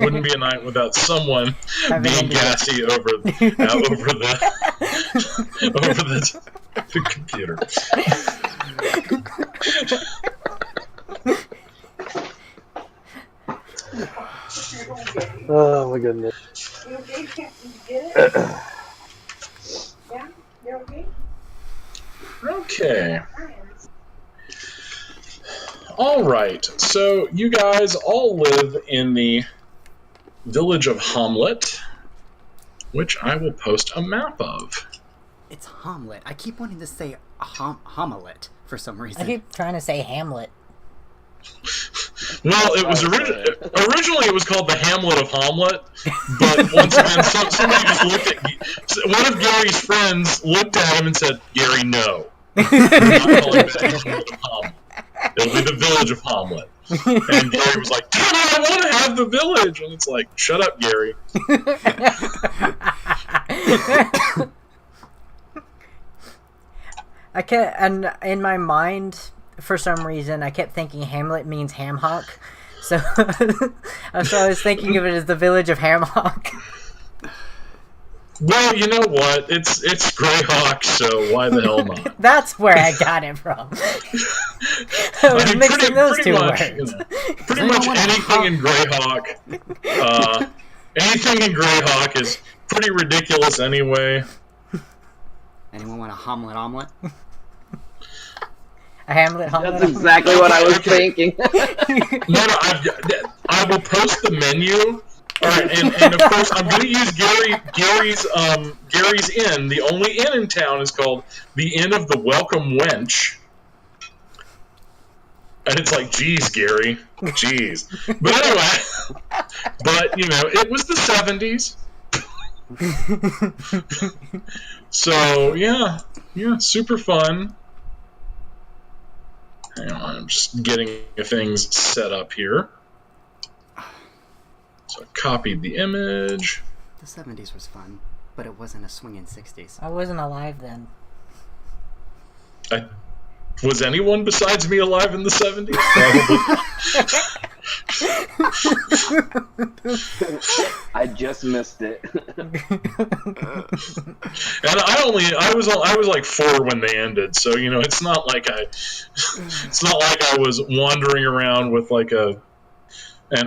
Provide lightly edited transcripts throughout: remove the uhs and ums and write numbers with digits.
Wouldn't be a night without someone being gassy over the computer. Oh my goodness. You okay? You get it? Yeah? You're okay? Okay. All right. So you guys all live in the village of Hamlet, which I will post a map of. It's Hamlet. I keep wanting to say Hamlet for some reason. I keep trying to say Hamlet. Well, it was originally it was called the Hamlet of Hamlet, but once again, somebody just looked at one of Gary's friends looked at him and said, "Gary, no, we're not calling it the Hamlet of Hamlet. It'll be the village of Hamlet." And Gary was like, "Damn it, I want to have the village," and it's like, "Shut up, Gary." I can't, and in my mind, for some reason, I kept thinking Hamlet means ham hock, so I was thinking of it as the village of ham hock. Well, you know what? It's Greyhawk, so why the hell not? That's where I got it from. I was mixing those two words. You know, pretty much anything in Greyhawk, anything in Greyhawk is pretty ridiculous anyway. Anyone want a Hamlet omelet? A Hamlet omelet? That's exactly what I was thinking. No, I will post the menu. All right, and of course I'm going to use Gary's Inn. The only inn in town is called the Inn of the Welcome Wench, and it's like, geez, Gary, geez. But anyway, you know, it was the '70s, so yeah, super fun. Hang on, I'm just getting things set up here. So I copied the image. The 70s was fun, but it wasn't a swinging 60s. I wasn't alive then. Was anyone besides me alive in the 70s? Probably. I just missed it. And I was like 4 when they ended, so you know it's not like I was wandering around with like an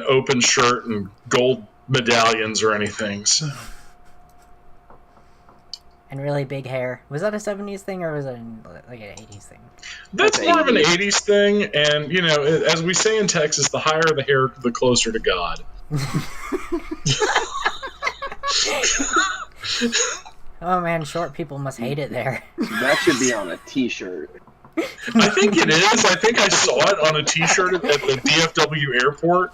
open shirt and gold medallions or anything. So. And really big hair. Was that a 70s thing or was it like an 80s thing? That's more 80s. Of an 80s thing, and you know, as we say in Texas, the higher the hair, the closer to God. Oh man, short people must hate it there. That should be on a t-shirt. I think it is. I think I saw it on a t-shirt at the DFW airport.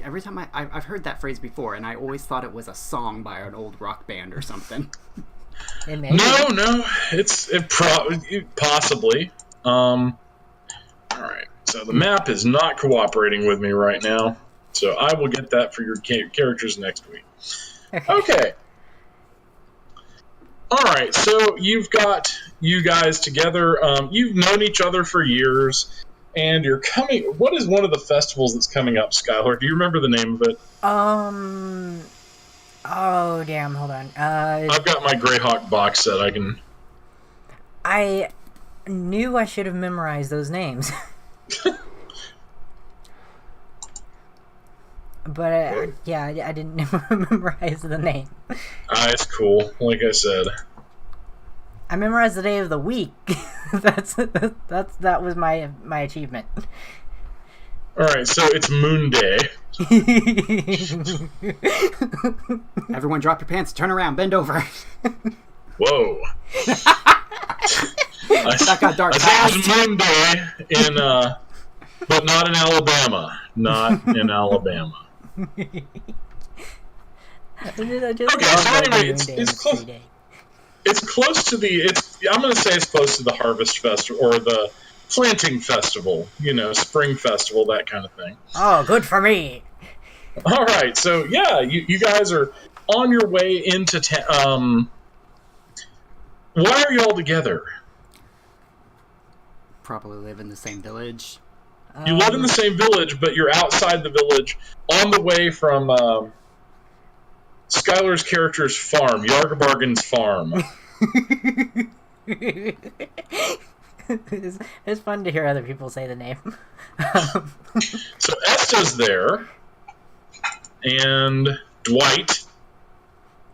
Every time I've heard that phrase before, and I always thought it was a song by an old rock band or something. No, it's possibly. All right, so the map is not cooperating with me right now, so I will get that for your characters next week. Okay. All right, so you've got you guys together. You've known each other for years. And you're coming. What is one of the festivals that's coming up, Skylar? Do you remember the name of it? Oh damn! Hold on. I've got my Greyhawk box set. I knew I should have memorized those names, but I didn't memorize the name. It's cool. Like I said, I memorized the day of the week. That was my achievement. All right, so it's Moon Day. Everyone, drop your pants, turn around, bend over. Whoa! That got dark. I think it was Moon Day but not in Alabama. Not in Alabama. Okay, so anyway, it's close. It's close to I'm going to say it's close to the Harvest Festival or the Planting Festival, you know, Spring Festival, that kind of thing. Oh, good for me. All right, so yeah, you guys are on your way into town. Why are you all together? Probably live in the same village. You live in the same village, but you're outside the village on the way from Skylar's character's farm, Yargabargan's farm. It's fun to hear other people say the name. So Esta's there, and Dwight.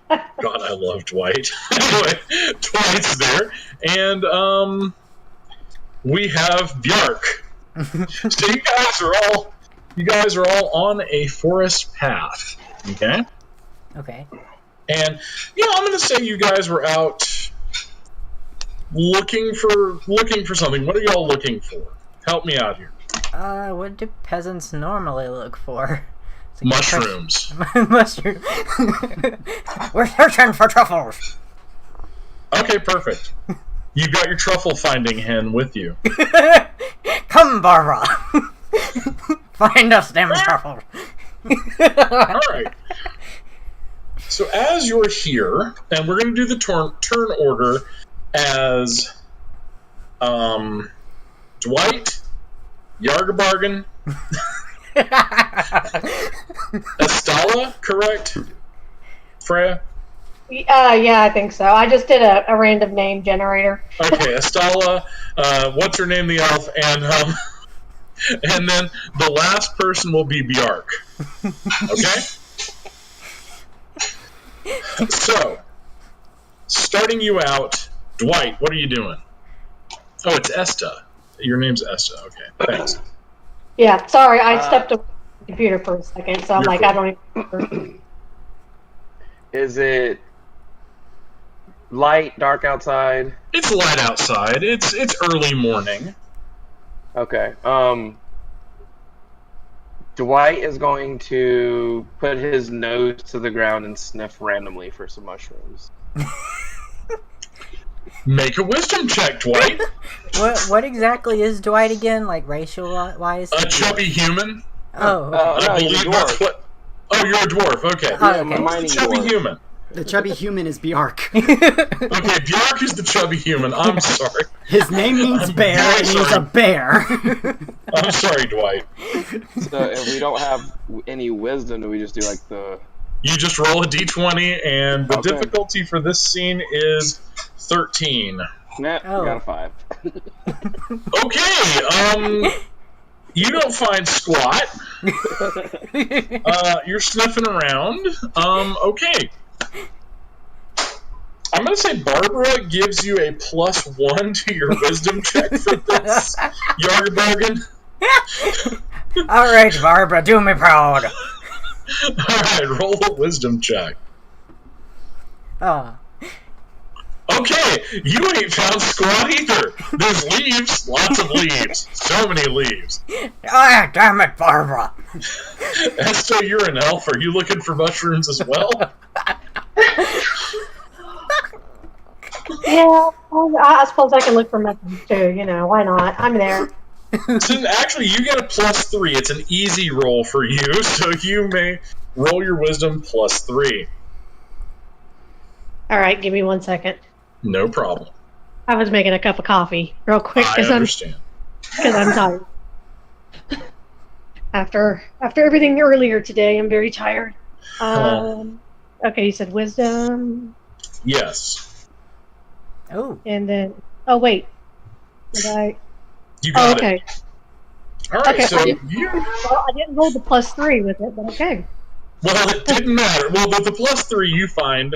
God, I love Dwight. Anyway, Dwight's there, and we have Bjark. So you guys are all on a forest path. Okay. Okay. And I'm going to say you guys were out looking for something. What are y'all looking for? Help me out here. What do peasants normally look for? Mushrooms. Mushroom. We're searching for truffles. Okay, perfect. You got your truffle finding hen with you. Come, Barbara. Find us them truffles. All right. So as you're here, and we're going to do the turn order as Dwight, Yargabargan, Estala, correct? Freya? Yeah, I think so. I just did a random name generator. Okay, Estala, what's her name, the elf, and then the last person will be Bjark. Okay? So, starting you out, Dwight, what are you doing? Oh, it's Esta. Your name's Esta. Okay, thanks. Yeah, sorry, I stepped away from the computer for a second, so I'm like, cool. I don't even remember. Is it light, dark outside? It's light outside. It's early morning. Okay. Dwight is going to put his nose to the ground and sniff randomly for some mushrooms. Make a wisdom check, Dwight. What exactly is Dwight again, like racial-wise? A chubby human. Oh, okay. no, I he's a believe that's dwarf. what... Oh, you're a dwarf. Okay. Oh, okay. I'm a mining Chubby dwarf. human. The chubby human is Bjark. Okay, Bjark is the chubby human. I'm sorry. His name means bear, very and he's sorry. a bear. I'm sorry, Dwight. So if we don't have any wisdom, do we just do like the... You just roll a d20, and the Okay. difficulty for this scene is 13. Nah, Oh. we got a 5. Okay, you don't find squat. You're sniffing around. Okay. I'm going to say Barbara gives you a +1 to your wisdom check for this, Yargabargan. All right, Barbara, do me proud. Alright, roll a wisdom check. Oh. Okay, you ain't found squat either. There's leaves, lots of leaves. So many leaves. Ah, damn it, Barbara. Esta, you're an elf. Are you looking for mushrooms as well? Yeah, I suppose I can look for methods too. Why not? I'm there. So actually, you get a +3. It's an easy roll for you, so you may roll your wisdom +3. All right, give me 1 second. No problem. I was making a cup of coffee real quick I because understand. I'm tired. After everything earlier today, I'm very tired. Okay, you said wisdom, Yes. Oh. and then wait, did I? You got okay. it. All right, Okay, so I didn't- you... Well, I didn't roll the +3 with it, but okay. Well, it didn't matter. Well, with the +3, you find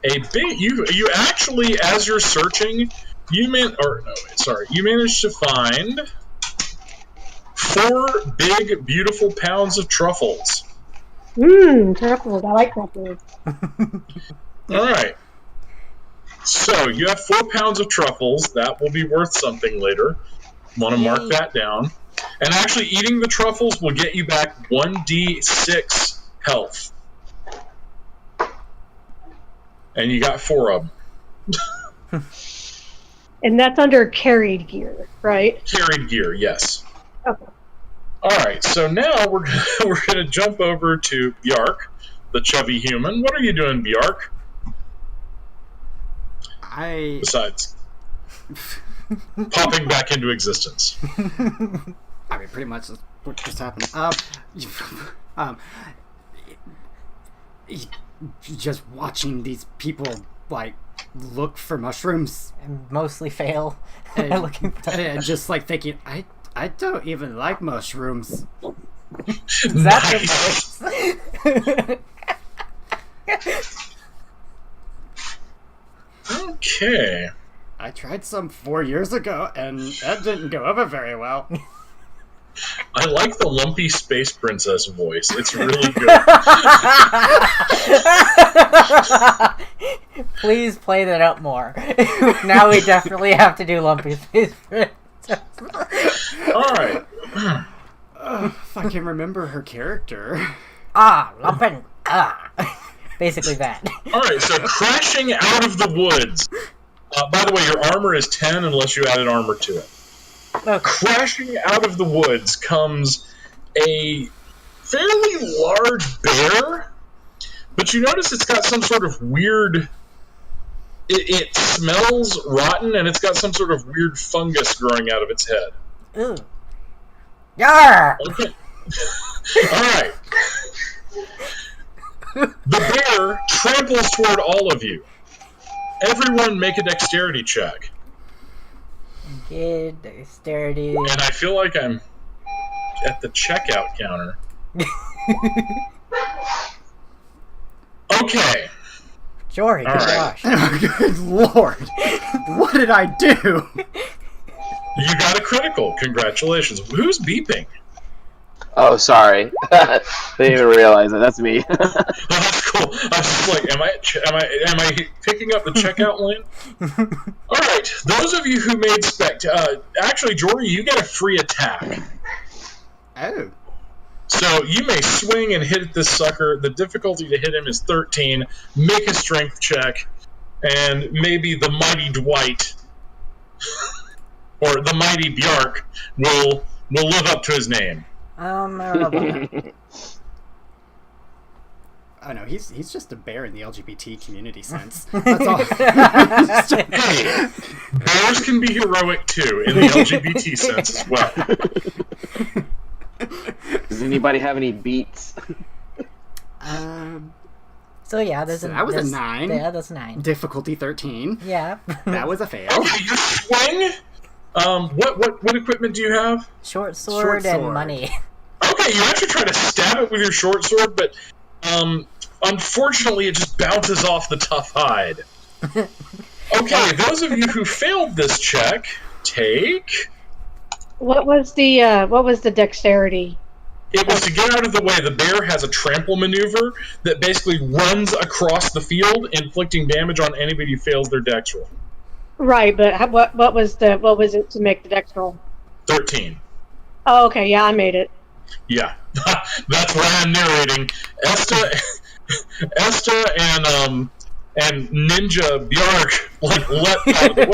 a big... You actually, as you're searching, you managed to find 4 big, beautiful pounds of truffles. Truffles. I like truffles. All right. So you have 4 pounds of truffles. That will be worth something later. Want to mark that down. And actually, eating the truffles will get you back 1d6 health. And you got 4 of them. And that's under carried gear, right? Carried gear, yes. Okay. All right. So now we're gonna jump over to Bjark, the chubby human. What are you doing, Bjark? Besides, popping back into existence. I mean, pretty much what just happened. Just watching these people like look for mushrooms And mostly fail. and, Looking for them. and just like thinking, I don't even like mushrooms. Is that Nice. the voice? Okay. I tried some 4 years ago, and that didn't go over very well. I like the lumpy space princess voice. It's really good. Please play that up more. Now we definitely have to do Lumpy Space Princess. Alright. If I can remember her character. Lumpin. Basically that. Alright, so crashing out of the woods. By the way, your armor is 10 unless you added armor to it. Okay. Crashing out of the woods comes a fairly large bear, but you notice it's got some sort of weird... It smells rotten, and it's got some sort of weird fungus growing out of its head. Ooh. Yarr! Okay. Alright. The bear tramples toward all of you. Everyone make a dexterity check. Good dexterity. And I feel like I'm at the checkout counter. Okay. Jory, good All right. gosh. Good lord. What did I do? You got a critical. Congratulations. Who's beeping? Oh, sorry. Didn't even realize it. That's me. Oh, that's cool. I was just like, am I picking up the checkout lane? All right. Those of you who made actually, Jory, you get a free attack. Oh. So you may swing and hit this sucker. The difficulty to hit him is 13. Make a strength check, and maybe the mighty Dwight or the mighty Bjark will live up to his name. I don't know about that. Oh no, he's just a bear in the LGBT community sense. That's all. Hey, bears can be heroic too in the LGBT sense as well. Does anybody have any beats? So yeah, there's So that was a 9. Yeah, that's a 9. Difficulty 13. Yeah. That was a fail. Okay, you swing. What equipment do you have? Short sword Short and sword. money. Okay, you actually try to stab it with your short sword, but unfortunately it just bounces off the tough hide. Okay, those of you who failed this check, take... What was the dexterity? It was to get out of the way. The bear has a trample maneuver that basically runs across the field, inflicting damage on anybody who fails their dex roll. Right, but what was it to make the dex roll? 13. Oh, okay, yeah, I made it. Yeah, that's why I'm narrating. Esta and Ninja Bjark leapt out of the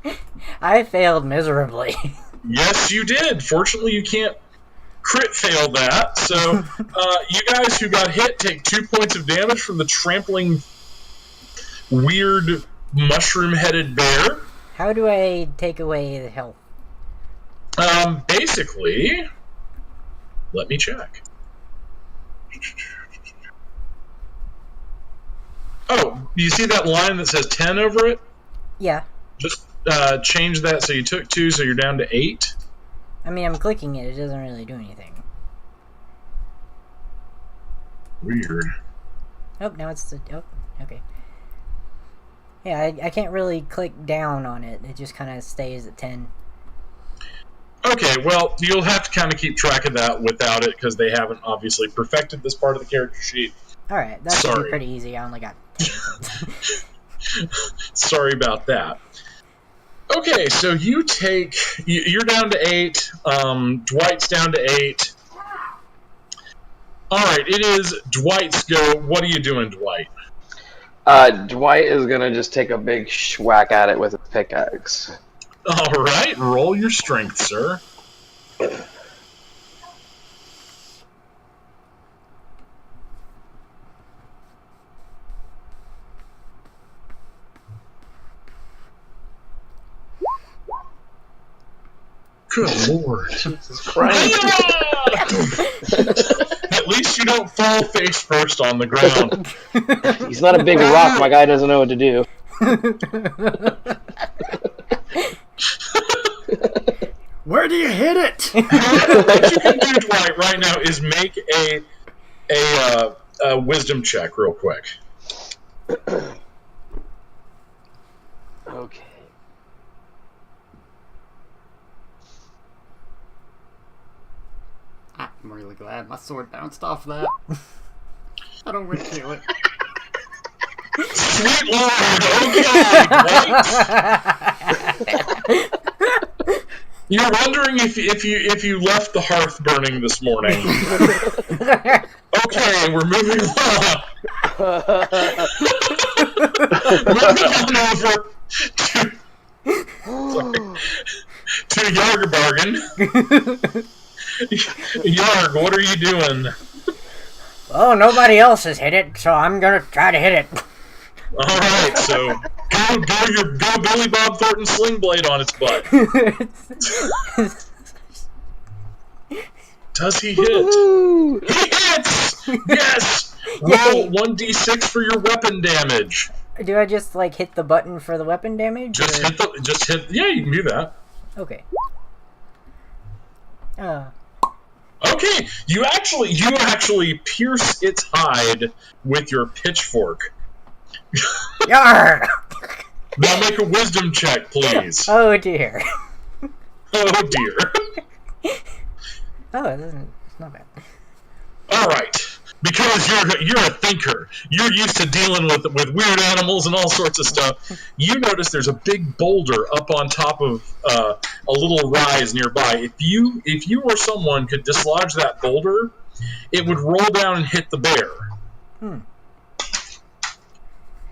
way. I failed miserably. Yes, you did. Fortunately, you can't crit fail that. So, you guys who got hit take 2 points of damage from the trampling, weird, mushroom-headed bear. How do I take away the health? Basically, let me check. Oh, you see that line that says 10 over it? Yeah. Just change that so you took 2, so you're down to 8. I mean, I'm clicking it. It doesn't really do anything. Weird. Oh, now it's the... Oh, okay. Yeah, I can't really click down on it. It just kind of stays at 10. Okay, well, you'll have to kind of keep track of that without it, because they haven't obviously perfected this part of the character sheet. Alright, that should Sorry. be pretty easy. I only got 10. Sorry about that. Okay, so you're down to 8. Dwight's down to 8. Alright, it is Dwight's go. What are you doing, Dwight? Dwight is gonna just take a big whack at it with a pickaxe. Alright, roll your strength, sir. Good lord. Jesus Christ. At least you don't fall face first on the ground. He's not a big rock. My guy doesn't know what to do. Where do you hit it? What you can do, Dwight, right now is make a wisdom check real quick. Okay. I'm really glad my sword bounced off that. I don't want to kill it. Sweet lord, okay, Dwight. You're wondering if you left the hearth burning this morning. Okay, we're moving on. Moving on over to Yargarbargan. Yarg, what are you doing? Oh, nobody else has hit it, so I'm gonna try to hit it. All right, so go Billy Bob Thornton sling blade on its butt. Does he hit? Woo! He hits! Yes! Roll 1d6 for your weapon damage. Do I just like hit the button for the weapon damage? Just or? hit. Yeah, you can do that. Okay. Okay, you actually pierce its hide with your pitchfork. Yarr! Now make a wisdom check, please. Oh dear. Oh dear. Oh, it's not bad. All right, because you're a thinker. You're used to dealing with weird animals and all sorts of stuff. You notice there's a big boulder up on top of a little rise nearby. If you or someone could dislodge that boulder, it would roll down and hit the bear.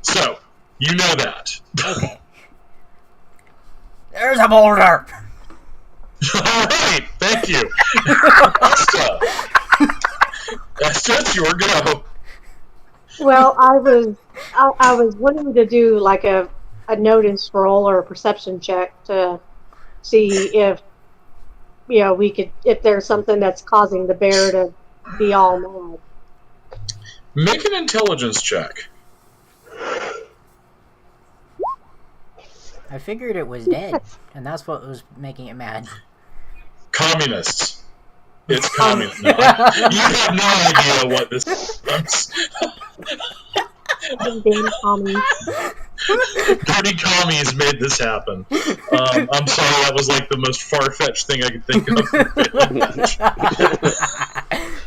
So you know that. Okay. There's a boulder. All right, thank you. Esther, it's your go. Well, I was wanting to do like a notice roll or a perception check to see if we could, if there's something that's causing the bear to be all mad. Make an intelligence check. I figured it was dead, and that's what was making it mad. Communists. It's communist. No, you have no idea what this is. Damn commies. Dirty commies made this happen. I'm sorry, that was like the most far-fetched thing I could think of.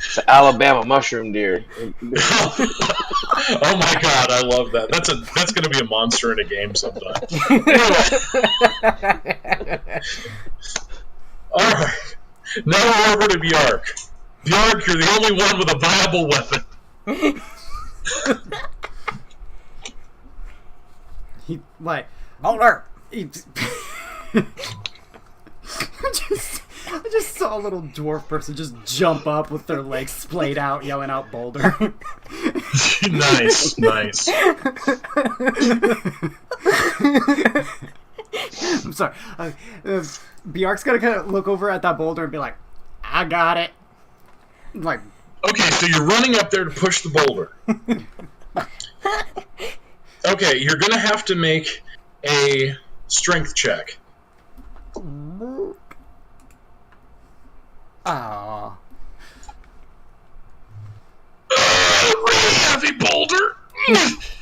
It's an Alabama mushroom deer. Oh my god, I love that. That's going to be a monster in a game sometime. All right. Now we're over to Bjark. Bjark, you're the only one with a viable weapon. Boulder! I just saw a little dwarf person just jump up with their legs splayed out, yelling out boulder. Nice. I'm sorry. Bjark's gonna kind of look over at that boulder and be like, I got it. Like, okay, so you're running up there to push the boulder. Okay, you're gonna have to make a strength check. aww. Really heavy boulder.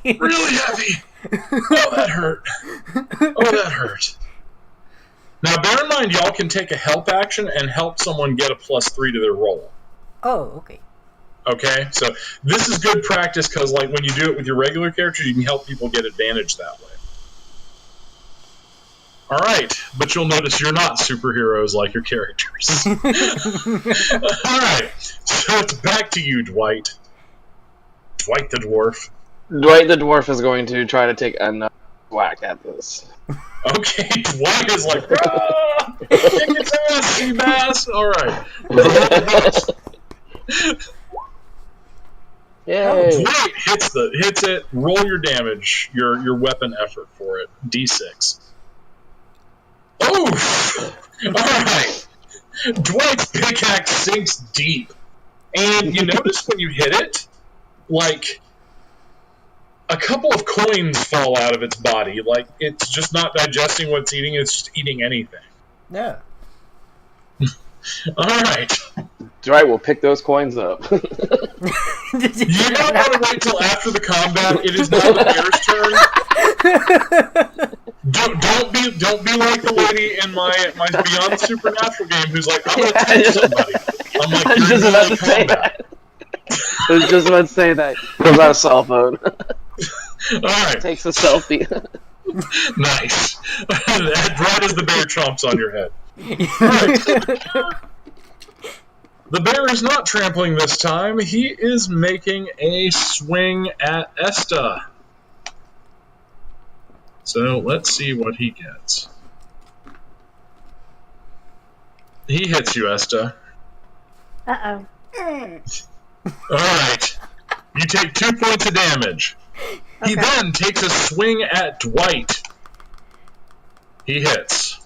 Really heavy. Oh, that hurt. Now, bear in mind, y'all can take a help action and help someone get a +3 to their roll. Oh, okay. Okay, so this is good practice because, like, when you do it with your regular character, you can help people get advantage that way. All right, but you'll notice you're not superheroes like your characters. All right, so it's back to you, Dwight. Dwight the dwarf. Dwight the dwarf is going to try to take another whack at this. Okay, Dwight is like, ah, kick its ass, sea bass. All right. Yay! Dwight hits it. Roll your damage, your weapon effort for it. D6. Oof! Alright. Dwight's pickaxe sinks deep. And you notice when you hit it, like, a couple of coins fall out of its body. Like, it's just not digesting what it's eating, it's just eating anything. Yeah. Alright. Dwight will pick those coins up. You don't want to wait till after the combat. It is now the bear's turn. Don't be like the lady in my Beyond Supernatural game who's like, I'm gonna touch somebody. I'm like, you're just in about to say combat. that. I was just about to say that. Pulls out a cell phone. Alright. Takes a selfie. Nice. Right as the bear chomps on your head. Alright. The bear is not trampling this time. He is making a swing at Esta. So let's see what he gets. He hits you, Esta. Uh-oh. Alright. You take 2 points of damage. He Okay. then takes a swing at Dwight. He hits.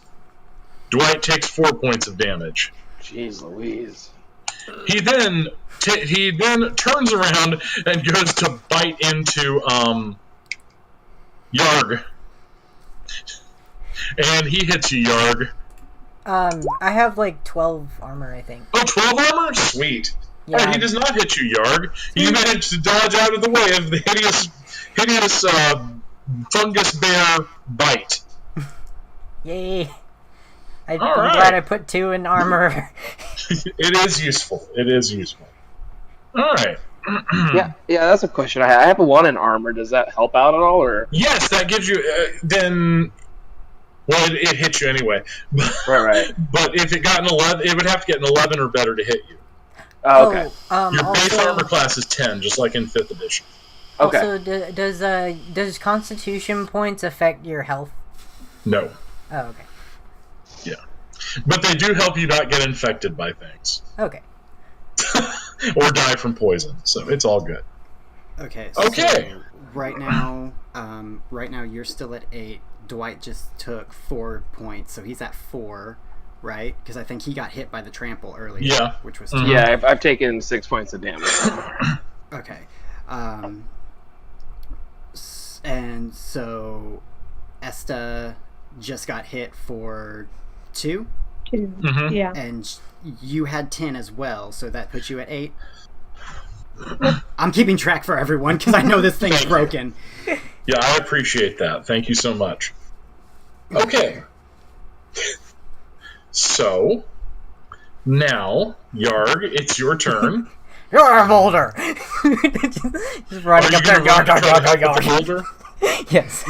Dwight takes 4 points of damage. Jeez Louise. He then turns around and goes to bite into Yarg. And he hits you, Yarg. I have like 12 armor, I think. Oh, 12 armor? Sweet. Yeah. Alright, he does not hit you, Yarg. You managed to dodge out of the way of the hideous fungus bear bite. Yay! I'm Alright. glad I put 2 in armor. It is useful. It is useful. Alright. Yeah, that's a question I have. I have a 1 in armor. Does that help out at all, or? Yes, that gives you, then... Well, it hits you anyway. Right. But if it got an 11, it would have to get an 11 or better to hit you. Oh, okay. Your base also, armor class is 10, just like in 5th edition. Okay. Also, does Constitution points affect your health? No. Oh, okay. Yeah. But they do help you not get infected by things. Okay. Or die from poison, so it's all good. Okay. Okay. So right now you're still at 8. Dwight just took 4 points, so he's at 4, right? Because I think he got hit by the trample earlier. Yeah. Which was Mhm. Yeah, I've taken 6 points of damage. Okay. And so Esta just got hit for 2, 2. Mhm. Yeah. and you had 10 as well, so that puts you at 8. I'm keeping track for everyone because I know this thing's Thank you. broken. Yeah, I appreciate that. Thank you so much. Okay. So, now, Yarg, it's your turn. You're a boulder! Just running Are up you there, going to yard, yard, yard, yard, the yard. boulder? Yes.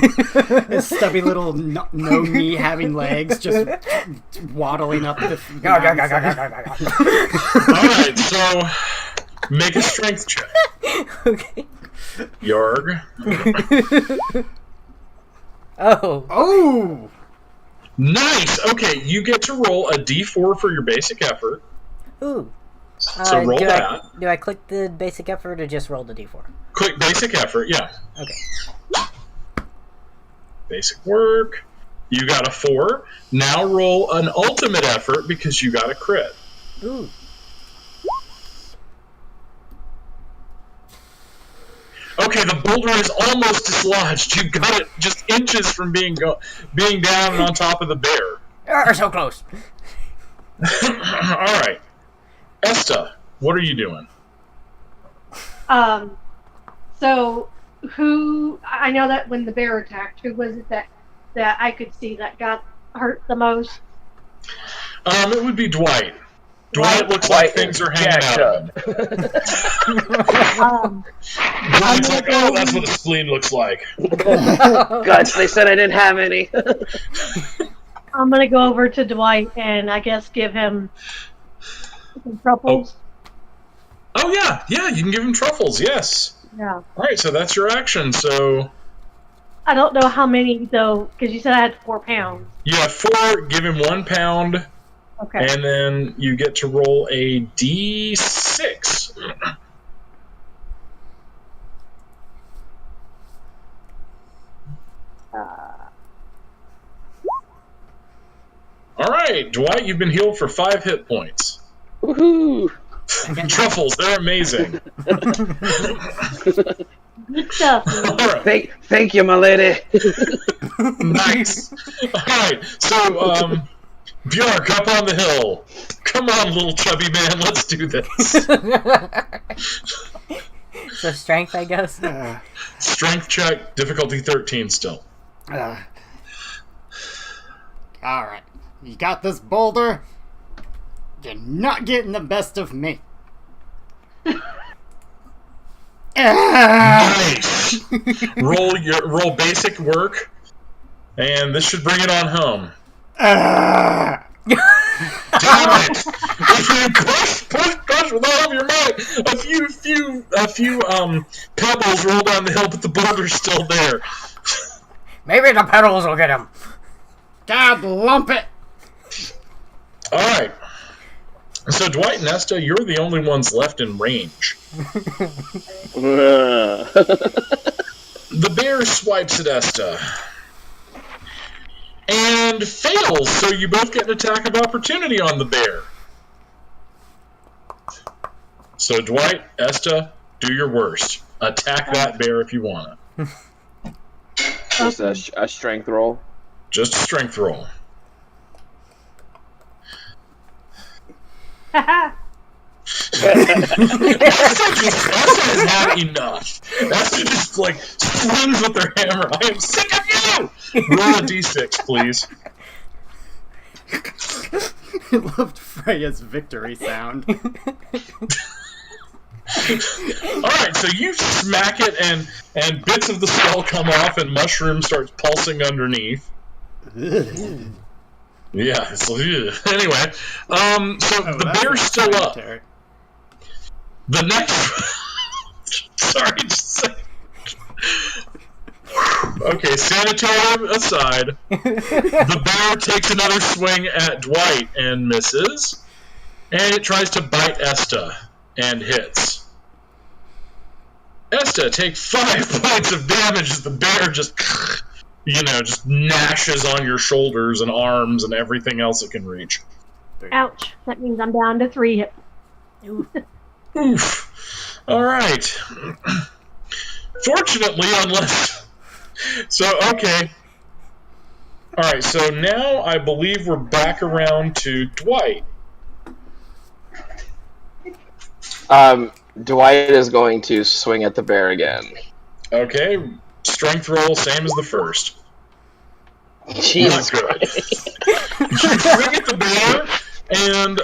His stubby little no knee having legs just waddling up the Yard, yard, yard, yard, yard, yard, yard. Alright, so, make a strength check. Okay. Yarg. Oh. Oh! Nice! Okay, you get to roll a d4 for your basic effort. Ooh. So roll do that. do I click the basic effort or just roll the d4? Click basic effort, yeah. Okay. Basic work. You got a 4. Now roll an ultimate effort because you got a crit. Ooh. Okay, the boulder is almost dislodged. You got it just inches from being down and on top of the bear. So close. All right, Esta, what are you doing? So who? I know that when the bear attacked, who was it that I could see that got hurt the most? It would be Dwight. Dwight looks like things are hanging out of him. Dwight's like, oh, that's what a spleen looks like. Guts, they said I didn't have any. I'm gonna go over to Dwight and I guess give him some truffles. Oh yeah, you can give him truffles. Yes. Yeah. All right, so that's your action. So I don't know how many though, because you said I had 4 pounds. you have 4. Give him 1 pound. Okay. And then you get to roll a d6. All right. right, Dwight, you've been healed for 5 hit points. Woohoo! Truffles, they're amazing. Good stuff. All right. Thank you, my lady. Nice. Alright, so, Bjork, up on the hill. Come on, little chubby man, let's do this. So strength, I guess. Strength check, difficulty 13 still. Alright. You got this, Boulder? You're not getting the best of me. Nice. Roll basic work, and this should bring it on home. Damn it! If you push with all of your might, a few pebbles roll down the hill, but the boulder's still there. Maybe the pedals will get him. God lump it! All right. So Dwight and Esta, you're the only ones left in range. The bear swipes at Esta and fails, so you both get an attack of opportunity on the bear. So Dwight, Esta, do your worst. Attack that bear if you want it. Just a strength roll. Just a strength roll. Esta has had enough. Esta just swings with her hammer. I am sick of you! Roll a d6, please. I loved Freya's victory sound. Alright, so you smack it and bits of the skull come off and mushroom starts pulsing underneath. Yeah, so, anyway. So the bear's still up. The next... Sorry, just say... Okay, sanitarium aside, the bear takes another swing at Dwight and misses, and it tries to bite Esta and hits. Esta, take 5 points of damage as the bear just gnashes on your shoulders and arms and everything else it can reach. Ouch. That means I'm down to 3 hit. Oof. Alright. Fortunately, okay. Alright, so now I believe we're back around to Dwight. Dwight is going to swing at the bear again. Okay, strength roll, same as the first. Jesus Not good. Christ. You swing at the bear, and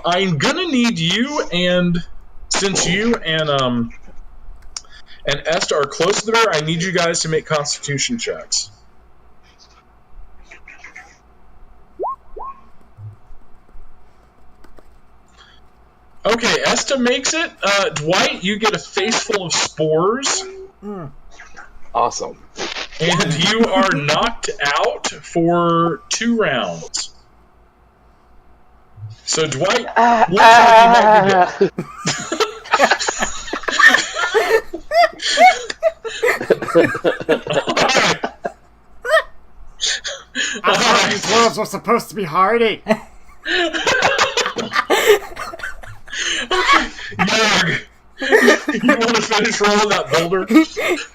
I'm gonna need you, and since you and Esta are close to the bear, I need you guys to make Constitution checks. Okay, Esta makes it. Dwight, you get a face full of spores. Awesome. And you are knocked out for 2 rounds. So Dwight looks like he might be dead. I thought these wolves were supposed to be hardy. Yarg, you want to finish rolling that boulder?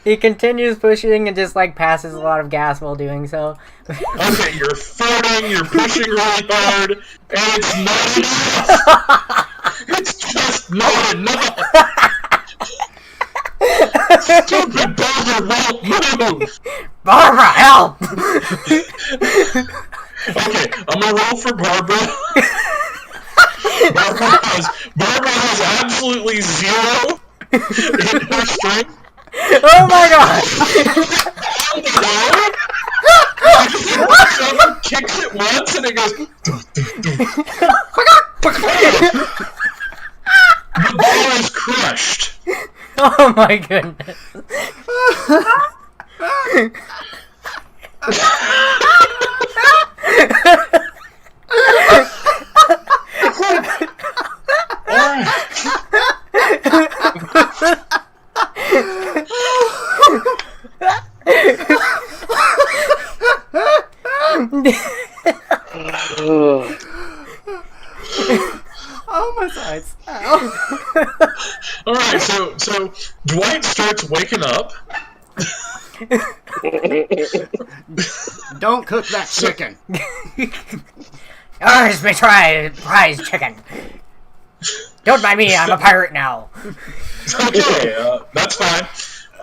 He continues pushing and just passes a lot of gas while doing so. Okay, you're farting, you're pushing really hard, and it's not enough! It's just not enough! Stupid boulder won't move! Barbara, help! Okay, I'm gonna roll for Barbara. Barbara has absolutely 0 in her strength. Oh my god! Someone kicks it once and it goes. The ball is crushed. Oh my goodness. All right, so Dwight starts waking up. Don't cook that chicken. Oh, it's my prize chicken. Don't mind me, I'm a pirate now. Okay, that's fine.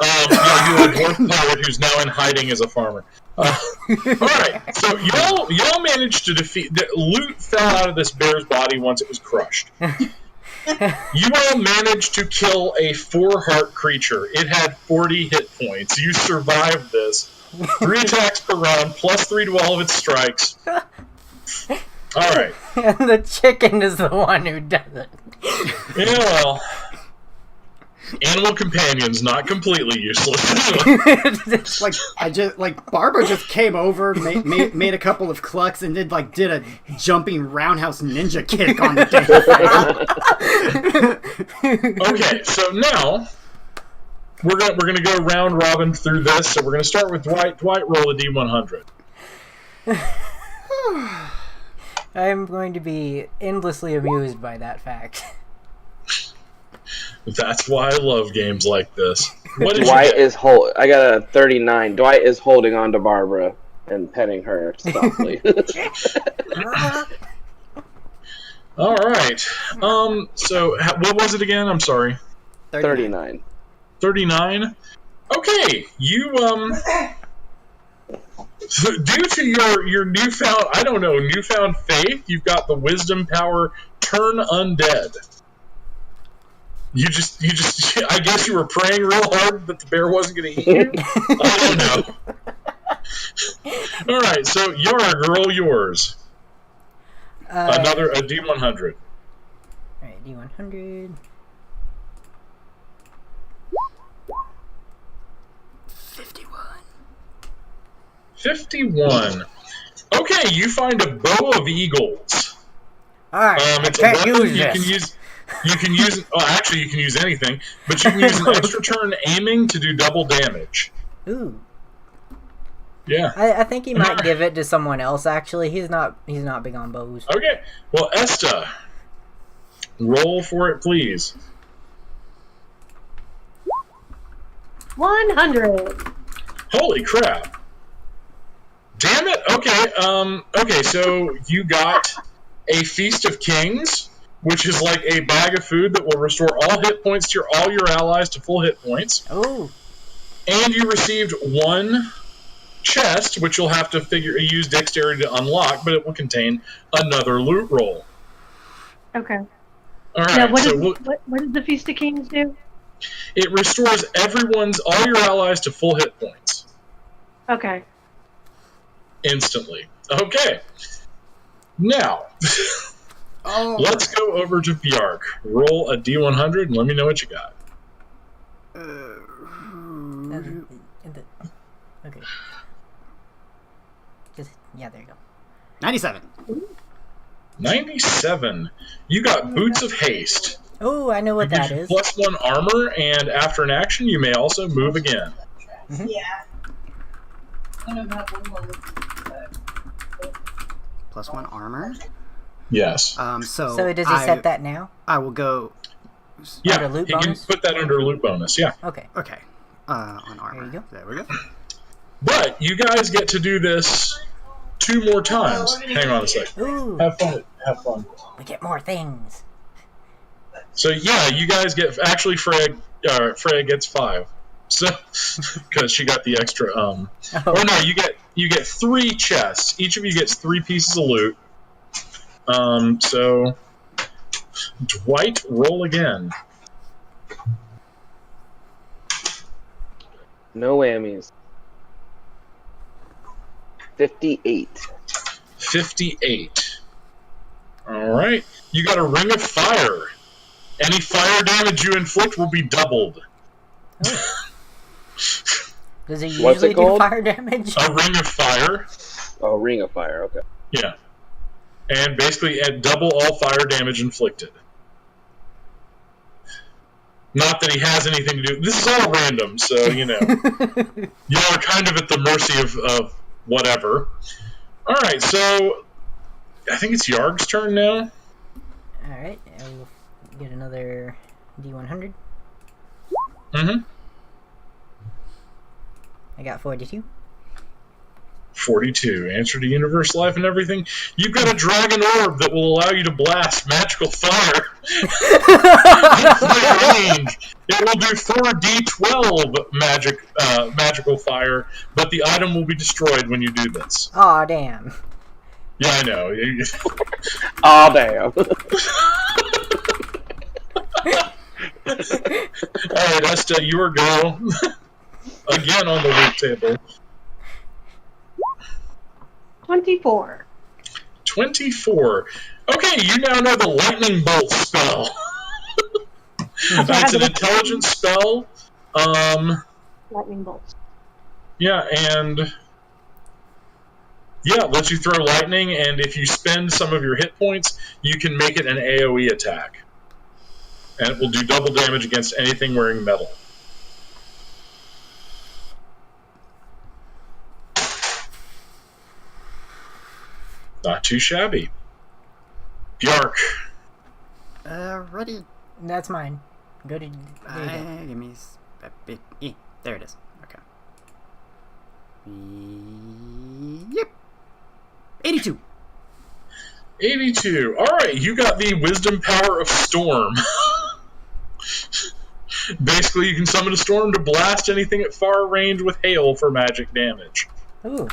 You're a dwarf pirate who's now in hiding as a farmer. All right, so y'all managed to defeat. The loot fell out of this bear's body once it was crushed. You all managed to kill a 4-heart creature. It had 40 hit points. You survived this. 3 attacks per round, plus 3 to all of its strikes. All right. And the chicken is the one who does it. Yeah, well, animal companions not completely useless. Barbara just came over, made a couple of clucks, and did a jumping roundhouse ninja kick on the thing. Okay, so now we're gonna go round robin through this. So we're gonna start with Dwight. Dwight, roll a d100. I'm going to be endlessly amused by that fact. That's why I love games like this. What did Dwight you is I got a 39. Dwight is holding on to Barbara and petting her softly. All right. So what was it again? I'm sorry. 39. 39. Okay. You due to your newfound faith, you've got the wisdom power turn undead. You just I guess you were praying real hard that the bear wasn't going to eat you. I don't know. All right, so Yarg, roll yours. A D100. All right, D100. 51. Okay, you find a bow of eagles. All right, I can't use this. You can use. Oh, actually, you can use anything, but you can use an extra turn aiming to do double damage. Ooh. Yeah. I think he might give it to someone else. Actually, he's not big on bows. Okay. Well, Esta, roll for it, please. 100. Holy crap! Damn it. Okay. Okay. So you got a Feast of Kings, which is like a bag of food that will restore all hit points to all your allies to full hit points. Oh. And you received 1 chest, which you'll have to use dexterity to unlock, but it will contain another loot roll. Okay. All right. Now, what does the Feast of Kings do? It restores all your allies to full hit points. Okay. Instantly. Okay. Now, let's go over to Bjark. Roll a D100 and let me know what you got. Okay. Yeah, there you go. 97. 97. You got Boots of Haste. Oh, I know what that is. +1 armor, and after an action, you may also move again. Mm-hmm. Yeah. +1 armor. Yes. So does he set that now? I will go. Yeah, under loot he can bonus? put that under loot bonus, yeah. Okay. Okay. On armor. There you go. There we go. But you guys get to do this 2 more times. Hang on a second. Ooh. Have fun. We get more things. So yeah, you guys get Freya gets 5. So because she got the extra Or no, you get 3 chests. Each of you gets 3 pieces of loot. So Dwight, roll again. No whammies. 58. 58. Alright. You got a Ring of Fire. Any fire damage you inflict will be doubled. Oh. Does it What's usually it do called? fire damage? A Ring of Fire. Oh, Ring of Fire, okay. Yeah. And basically at double all fire damage inflicted. Not that he has anything to do. This is all random, so, you know. Y'all are kind of at the mercy of whatever. Alright, so I think it's Yarg's turn now. Alright, get another D100. Mm-hmm. I got 42. 42. Answer to universe, life, and everything. You've got a dragon orb that will allow you to blast magical fire at full range. It will do 4d12 magical fire, but the item will be destroyed when you do this. Aw, damn. Yeah, I know. Aw, damn. Alright, Esta, your go. Again on the loot table. 24. 24. Okay, you now know the lightning bolt spell. It's an intelligence spell. Lightning bolts. Yeah, and yeah, lets you throw lightning, and if you spend some of your hit points, you can make it an AoE attack. And it will do double damage against anything wearing metal. Not too shabby. Bjark. Ready. That's mine. Go to... Give me... there it is. Okay. Yep. 82. 82. Alright, you got the wisdom power of storm. Basically, you can summon a storm to blast anything at far range with hail for magic damage. Ooh.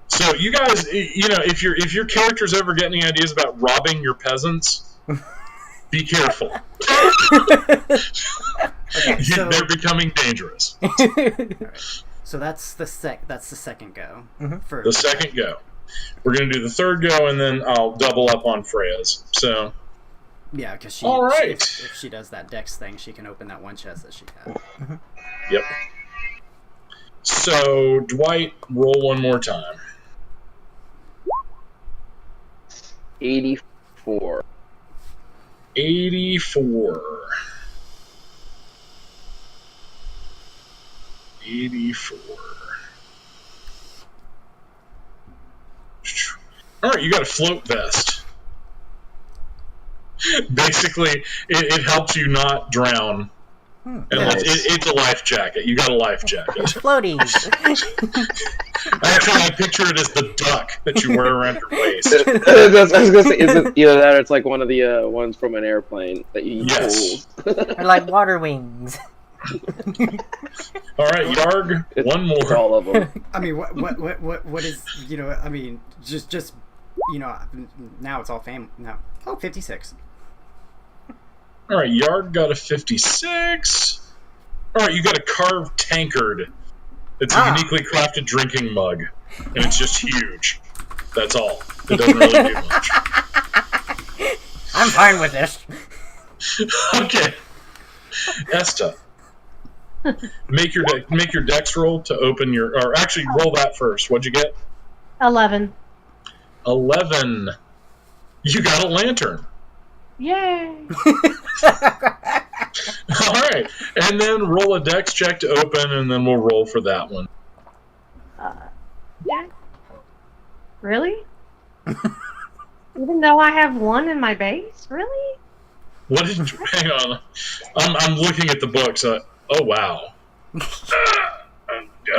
So you guys, if your characters ever get any ideas about robbing your peasants, be careful. Okay, so... They're becoming dangerous. Right. So that's the second go. Mm-hmm. The second go. We're going to do the third go, and then I'll double up on Freya's. So. Yeah, because All right. if she does that dex thing, she can open that one chest that she had. Mm-hmm. Yep. So, Dwight, roll one more time. 84. 84. 84. Alright, you got a float vest. Basically, it helps you not drown. And it's a life jacket. You got a life jacket. Floaties. Actually, I picture it as the duck that you wear around your waist. I was going to say, is it either that or it's like one of the ones from an airplane that you Yes. Or like water wings. Alright, Yarg, one more. All of them. I mean, what is, I mean, just now it's all family. Now, 56. Alright, Yarg got a 56. Alright, you got a carved tankard. It's a uniquely crafted drinking mug. And it's just huge. That's all. It doesn't really do much. I'm fine with this. Okay. Esta. Make your dex roll to open your... Or actually, roll that first. What'd you get? 11. 11. You got a lantern. Yay! Alright. And then roll a dex check to open, and then we'll roll for that one. Yeah. Really? Even though I have one in my base? Really? What did you... Hang on. I'm looking at the book, so... Oh, wow.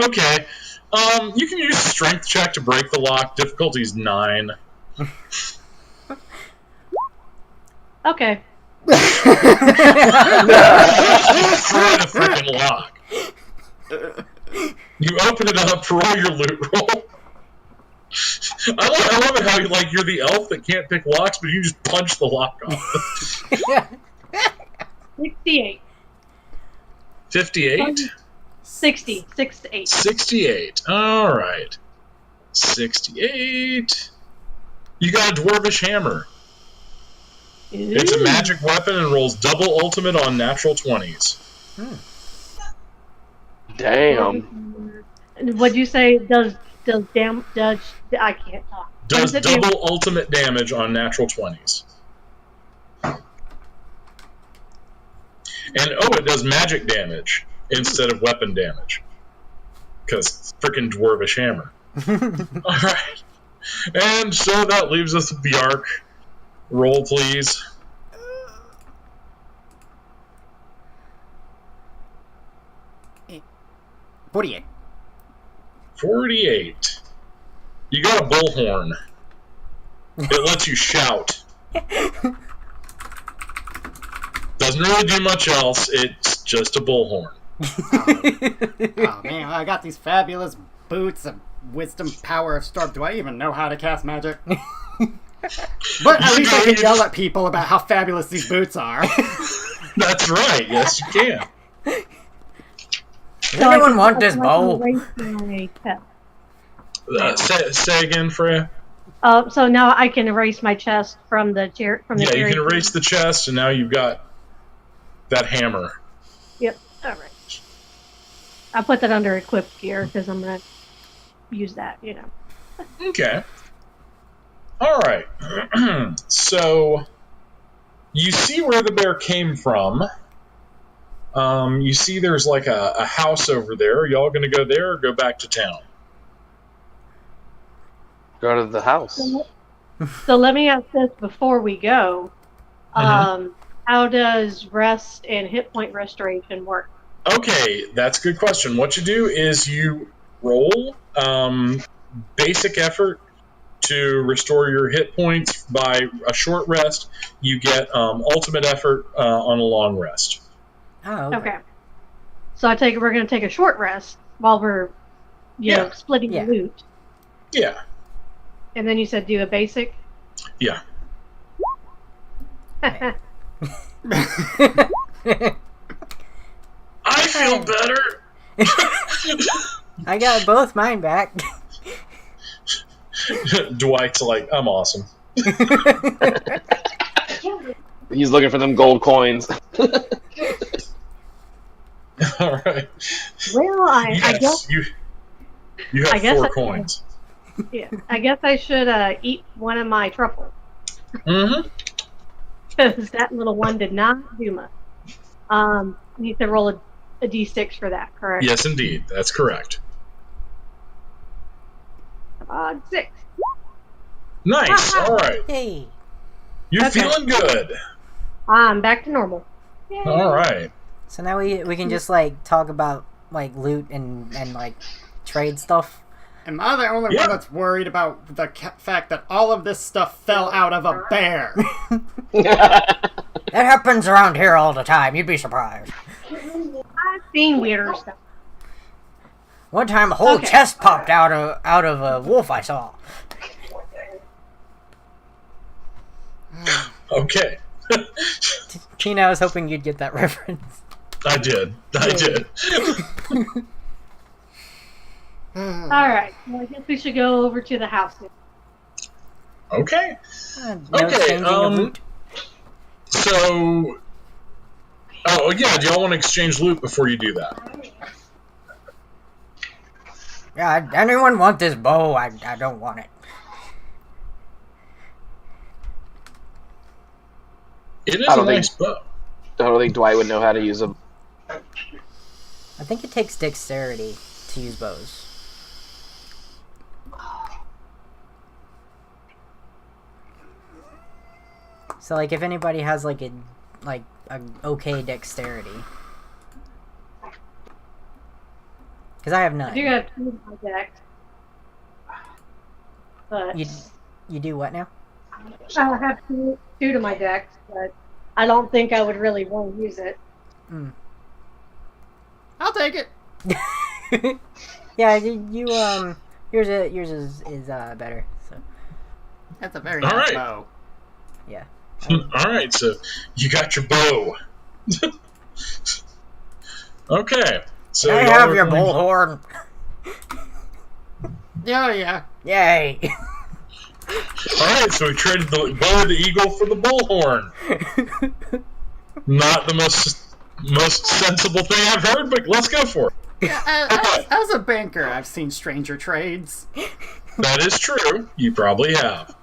Okay. You can use strength check to break the lock. Difficulty's 9. Okay. Throw the freaking lock. You open it up, roll your loot roll. I love it how you're the elf that can't pick locks, but you just punch the lock off. 68. 58? 60. 6 to 8. 68. Alright. 68. You got a dwarvish hammer. Ooh. It's a magic weapon and rolls double ultimate on natural 20s. Damn. What'd you say? Does I can't talk. Does it double do? ultimate damage on natural 20s. And it does magic damage instead of weapon damage. Because freaking dwarvish hammer. Alright. And so that leaves us with the arc. Roll, please. 48. 48. You got a bullhorn. It lets you shout. Doesn't really do much else. It's just a bullhorn. Oh man, I got these fabulous boots of wisdom, power of storm. Do I even know how to cast magic? But at least I can yell at people about how fabulous these boots are. That's right. Yes, you can. Does anyone want this bowl? Say again, Freya. So now I can erase my chest from the chair. You can erase the chest, and now you've got that hammer. Yep. All right. I'll put that under equipped gear because I'm gonna use that. Okay. All right. So you see where the bear came from. You see there's like a house over there. Are y'all going to go there or go back to town? Go to the house. So let me ask this before we go. How does rest and hit point restoration work? Okay, that's a good question. What you do is you roll basic effort to restore your hit points by a short rest. You get ultimate effort on a long rest. Oh, Okay. So I take it we're going to take a short rest while we're, splitting the loot. Yeah. And then you said do a basic? Yeah. Okay. I feel better. I got both mine back. Dwight's like, I'm awesome. He's looking for them gold coins. All right. Well, I guess you have 4 coins. Yeah, I guess I should eat one of my truffles. Mm-hmm. Because that little one did not do much. You need to roll a d6 for that, correct? Yes, indeed. That's correct. 6. Nice. All right. Hey. You're feeling good. I'm back to normal. Yay. All right. So now we can just like talk about like loot and like trade stuff. Am I the only one that's worried about the fact that all of this stuff fell out of a bear? That happens around here all the time. You'd be surprised. I've seen weirder stuff. One time, a whole chest popped out of a wolf I saw. Okay. Tina, I was hoping you'd get that reference. I did. Alright, well, I guess we should go over to the house now. Okay. No exchanging of loot? So... Oh, yeah, do y'all want to exchange loot before you do that? Yeah, anyone want this bow? I don't want it. It is a nice bow. I don't think Dwight would know how to use them. I think it takes dexterity to use bows. So, like, if anybody has, like, a okay dexterity. Because I have none. I do have 2 of my decks. But You do what now? I have two to my decks, but I don't think I would really want to use it. I'll take it. Yeah, yours is better. So That's a very nice bow. yeah. Alright, so you got your bow. Okay. So I have your bullhorn. Yeah. Yay. Alright, so we traded the bow of the eagle for the bullhorn. Not the most sensible thing I've heard, but let's go for it. Yeah, as a banker, I've seen stranger trades. That is true. You probably have.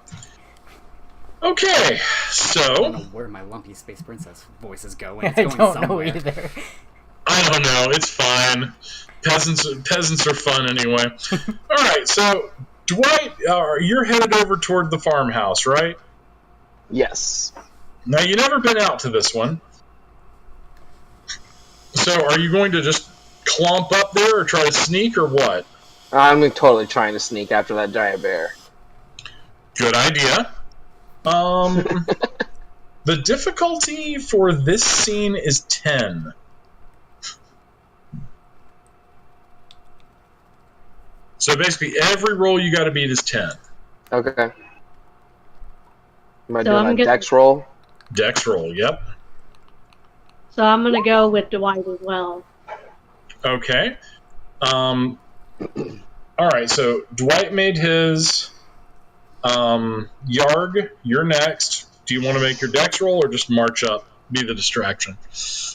Okay, I don't know so... where my lumpy space princess voice is going. I It's going don't somewhere. know either. I don't know. It's fine. Peasants are fun anyway. All right, so Dwight, you're headed over toward the farmhouse, right? Yes. Now, you've never been out to this one. So are you going to just clomp up there or try to sneak or what? I'm totally trying to sneak after that giant bear. Good idea. The difficulty for this scene is 10. So basically, every roll you got to beat is 10. Okay. Am I doing my dex roll? Dex roll, yep. So I'm going to go with Dwight as well. Okay. All right, so Dwight made his. Yarg, you're next. Do you want to make your dex roll or just march up, be the distraction?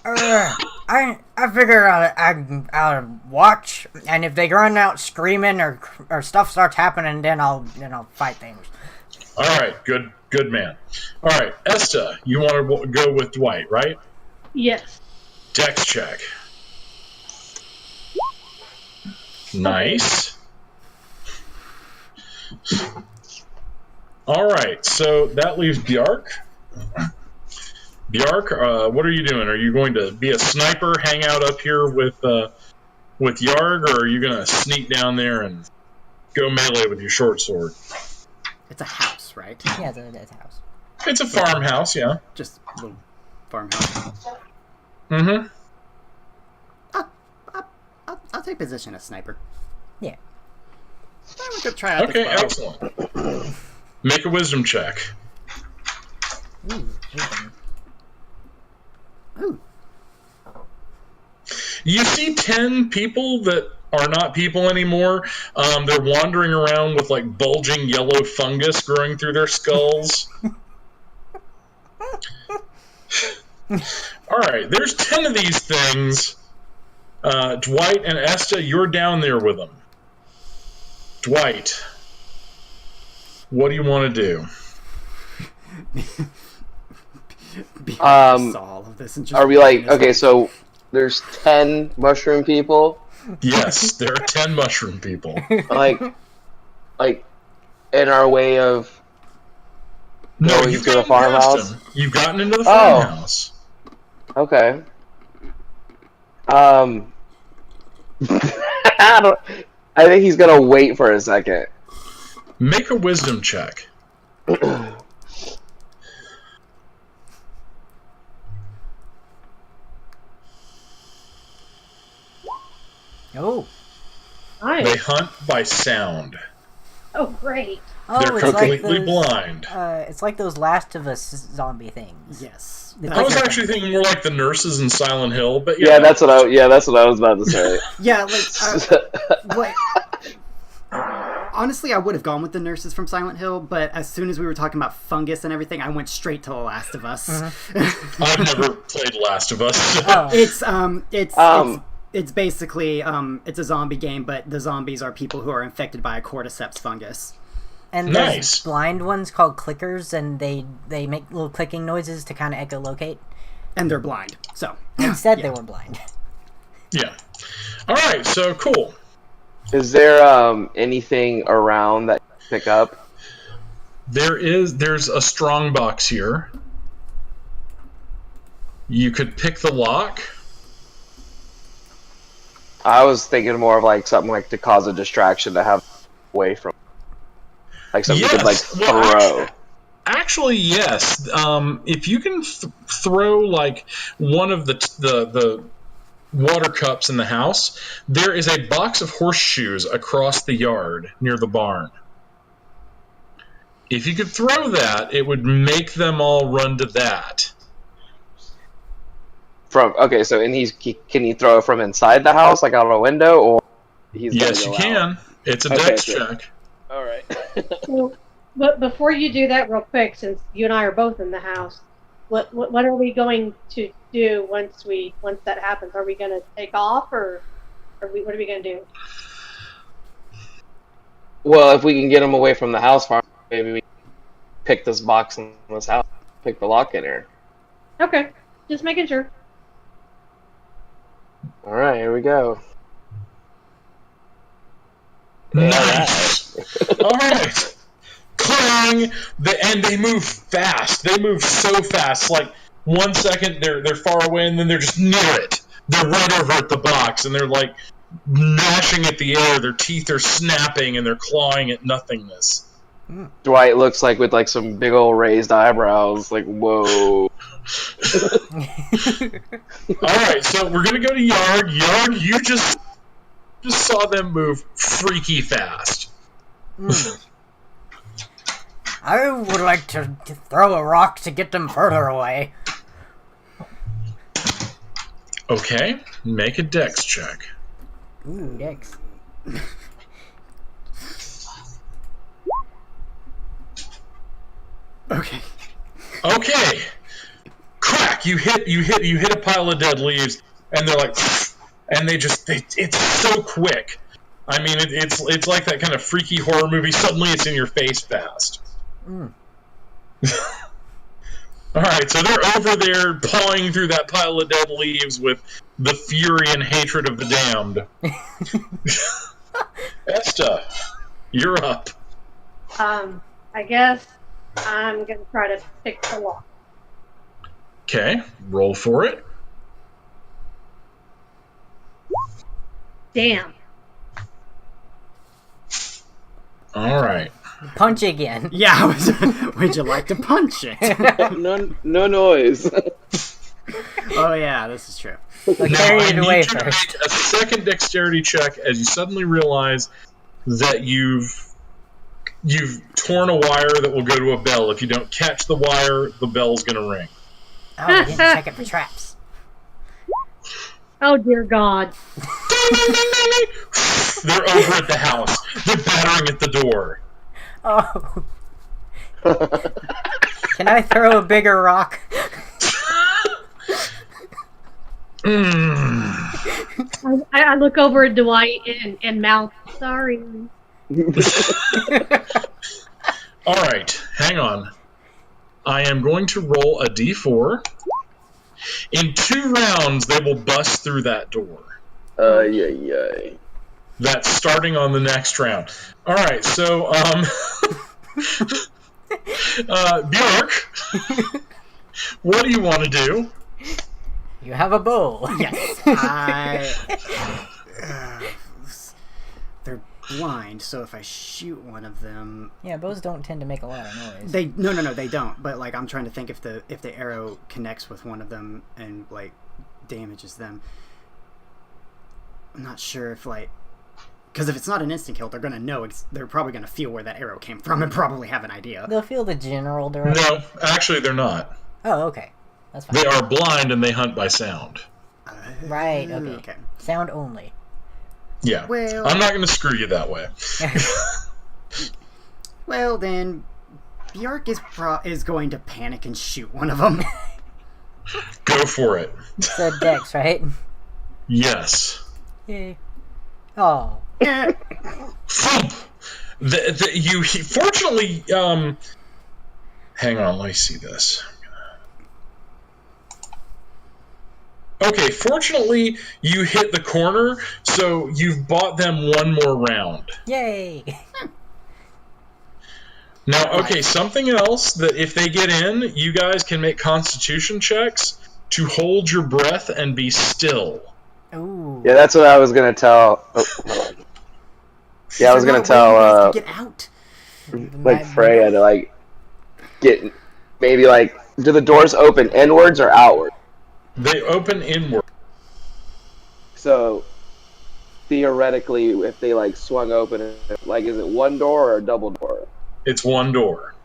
I figure I'll watch, and if they run out screaming or stuff starts happening, then I'll fight things. All right, good man. All right, Esta, you want to go with Dwight, right? Yes. Dex check. Nice. All right, so that leaves Bjark. Bjark, what are you doing? Are you going to be a sniper, hang out up here with Yarg, or are you going to sneak down there and go melee with your short sword? It's a house, right? Yeah, it's a house. It's a farmhouse, yeah. Just a little farmhouse. Mm-hmm. I'll take position as sniper. Yeah. We could try out Okay, this bow. excellent. Make a wisdom check. Ooh, wisdom. Ooh. You see 10 people that are not people anymore. They're wandering around with like bulging yellow fungus growing through their skulls. All right, there's 10 of these things. Dwight and Esta, you're down there with them. Dwight, what do you want to do? Saw all of this and just Are we like, okay, so there's 10 mushroom people? Yes, there are 10 mushroom people. Like in our way of No, going you've to the gotten past farmhouse? them. You've gotten into the Oh. farmhouse. Okay. I think he's gonna wait for a second. Make a wisdom check. Oh. They Nice. hunt by sound. Oh, great. Oh, They're it's like completely those, blind. it's like those Last of Us zombie things. Yes. The I was clicker actually thinking more like the nurses in Silent Hill, but Yeah, that's what I was about to say. Yeah, like honestly, I would have gone with the nurses from Silent Hill, but as soon as we were talking about fungus and everything, I went straight to The Last of Us. I've never played Last of Us. Oh. It's basically it's a zombie game, but the zombies are people who are infected by a cordyceps fungus. And Nice. there's blind ones called clickers, and they make little clicking noises to kind of echolocate. And they're blind. So Instead, they were blind. Yeah. All right, so cool. Is there anything around that you pick up? There's a strong box here. You could pick the lock. I was thinking more of like something like to cause a distraction to have away from, like something you could like Yes. Well, throw. Actually, yes. If you can throw like one of the water cups in the house, there is a box of horseshoes across the yard near the barn. If you could throw that, it would make them all run to that. So can he throw it from inside the house, like out of a window, or he's Yes, gonna you go out? can. It's a Okay, dex good. check. All right. So, but before you do that, real quick, since you and I are both in the house, what are we going to do once that happens? Are we going to take off, or what are we going to do? Well, if we can get him away from the house farm, maybe we pick this box in this house, pick the lock in here. Okay, just making sure. All right, here we go. Nice. All right. Clang. And they move fast. They move so fast. Like 1 second they're far away, and then they're just near it. They're right over at the box, and they're like gnashing at the air. Their teeth are snapping, and they're clawing at nothingness. Dwight looks like with like some big old raised eyebrows. Like, whoa. Alright, so we're gonna go to Yard. Yard, you just saw them move freaky fast. I would like to throw a rock to get them further away. Okay, make a dex check. Ooh, dex. Okay. Okay. Crack! You hit a pile of dead leaves, and they're like, and it's so quick. I mean, it's like that kind of freaky horror movie. Suddenly, it's in your face fast. All right, so they're over there pawing through that pile of dead leaves with the fury and hatred of the damned. Esta, you're up. I guess I'm gonna try to pick the lock. Okay, roll for it. Damn. All right. Punch again. Yeah, would you like to punch it? No noise. Oh yeah, this is true. I'll carry I it need away you to first. make a second dexterity check as you suddenly realize that you've torn a wire that will go to a bell. If you don't catch the wire, the bell's going to ring. Oh, I didn't check it for traps. Oh dear God. They're over at the house. They're battering at the door. Oh. Can I throw a bigger rock? I look over at Dwight and mouth, sorry. All right, hang on. I am going to roll a d4. In 2 rounds, they will bust through that door. Yeah. That's starting on the next round. All right, so Bjork, what do you want to do? You have a bow. Yes. They're blind, so if I shoot one of them, Yeah, bows don't tend to make a lot of noise. they don't. But like, I'm trying to think if the arrow connects with one of them and like damages them. I'm not sure if like, because if it's not an instant kill, they're gonna know. They're probably gonna feel where that arrow came from and probably have an idea. They'll feel the general direction. No, actually, they're not. Oh, okay. That's fine. They are blind and they hunt by sound. Right, okay. Okay. Sound only. Yeah. Well- I'm not going to screw you that way. Well then, Bjork is going to panic and shoot one of them. Go for it. It's a dex, right? Yes. Yay. Oh. Thump! Fortunately, hang on, let me see this. Okay, fortunately, you hit the corner, so you've bought them one more round. Yay! Now, okay, something else that if they get in, you guys can make constitution checks to hold your breath and be still. Ooh. Yeah, that's what I was gonna tell. Oh. Yeah, I was gonna tell Get out. like Freya to like get maybe like, do the doors open inwards or outward? They open inward. So theoretically, if they like swung open, like, is it one door or a double door? It's one door.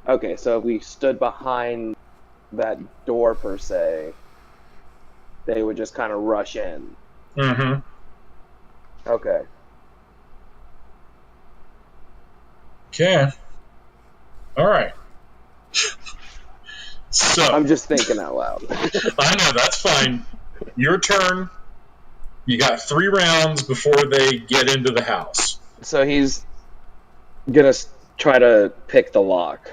Okay, so if we stood behind that door per se, they would just kind of rush in. Mm-hmm. Okay. Okay. All right. So I'm just thinking out loud. I know, that's fine. Your turn. You got 3 rounds before they get into the house. So he's gonna try to pick the lock.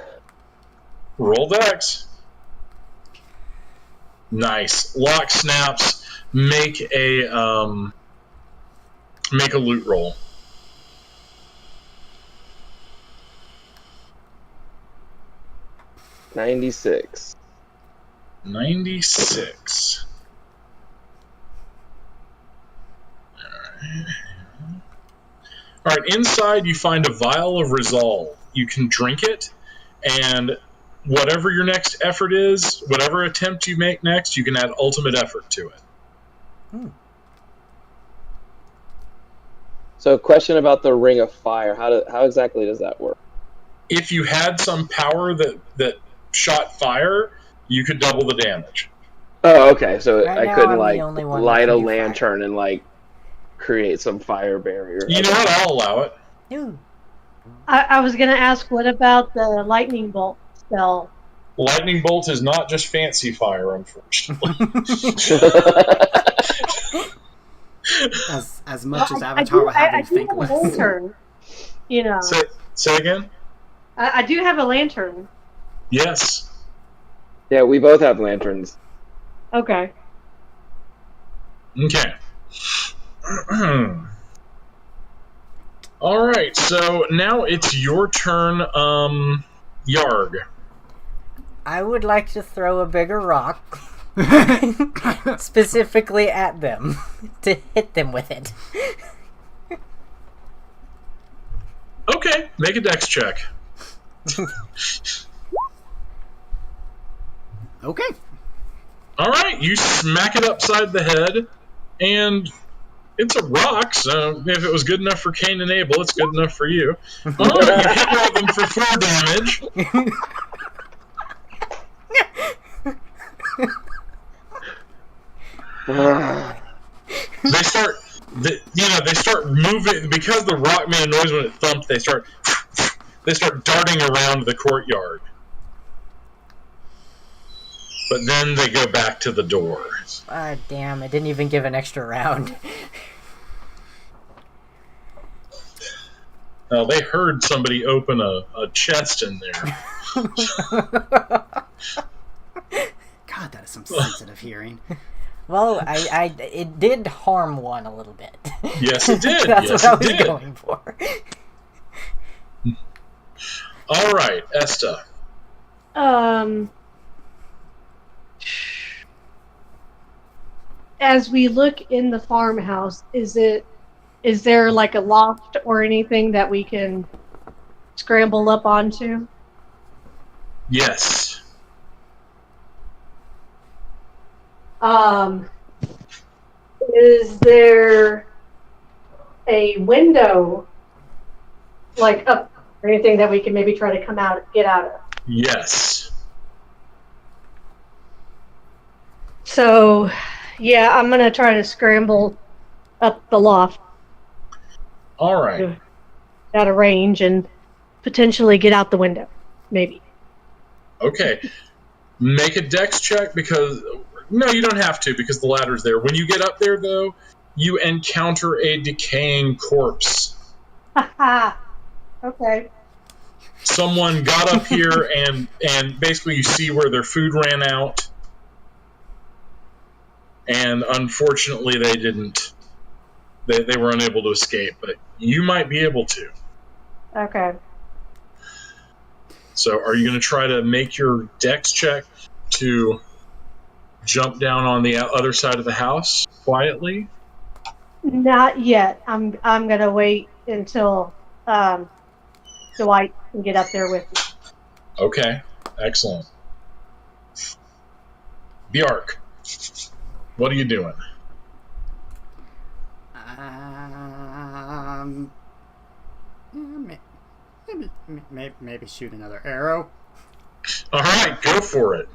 Roll dex. Nice. Lock snaps. make a loot roll. $96. 96. All right, inside you find a vial of resolve. You can drink it, and whatever your next effort is, whatever attempt you make next, you can add ultimate effort to it. So, question about the Ring of Fire. How exactly does that work? If you had some power that shot fire, you could double the damage. Oh, okay. So Right I now, couldn't I'm the like only one light that a can do lantern and like create some fire barrier. You know what? I'll allow it. Ooh. I was going to ask, what about the lightning bolt spell? Lightning bolt is not just fancy fire, unfortunately. As much as I Avatar will have you do think have a less. lantern. You know. Say again? I do have a lantern. Yes. Yeah, we both have lanterns. Okay. Okay. All right, so now it's your turn, Yarg. I would like to throw a bigger rock, specifically at them, to hit them with it. Okay, make a dex check. Okay. All right, you smack it upside the head, and it's a rock, so if it was good enough for Cain and Abel, it's good enough for you. All right, you hit one of them for 4 damage. They start moving because the rock made a noise when it thumped. They start darting around the courtyard, but then they go back to the door. Ah, damn! I didn't even give an extra round. Now they heard somebody open a chest in there. God, that is some sensitive hearing. Well, it did harm one a little bit. Yes, it did. That's yes, what I it was did. going for. All right, Esta. As we look in the farmhouse, is there like a loft or anything that we can scramble up onto? Yes. Is there a window like up or anything that we can maybe try to get out of? Yes. So, yeah, I'm gonna try to scramble up the loft. All right. Out of range and potentially get out the window, maybe. Okay. Make a dex check because... No, you don't have to because the ladder's there. When you get up there, though, you encounter a decaying corpse. Haha. Okay. Someone got up here and basically you see where their food ran out. And unfortunately they didn't. They were unable to escape, but you might be able to. Okay. So are you going to try to make your dex check to jump down on the other side of the house quietly? Not yet. I'm gonna wait until Dwight can get up there with me. Okay, excellent. Bjark, what are you doing? Maybe shoot another arrow. All right, go for it.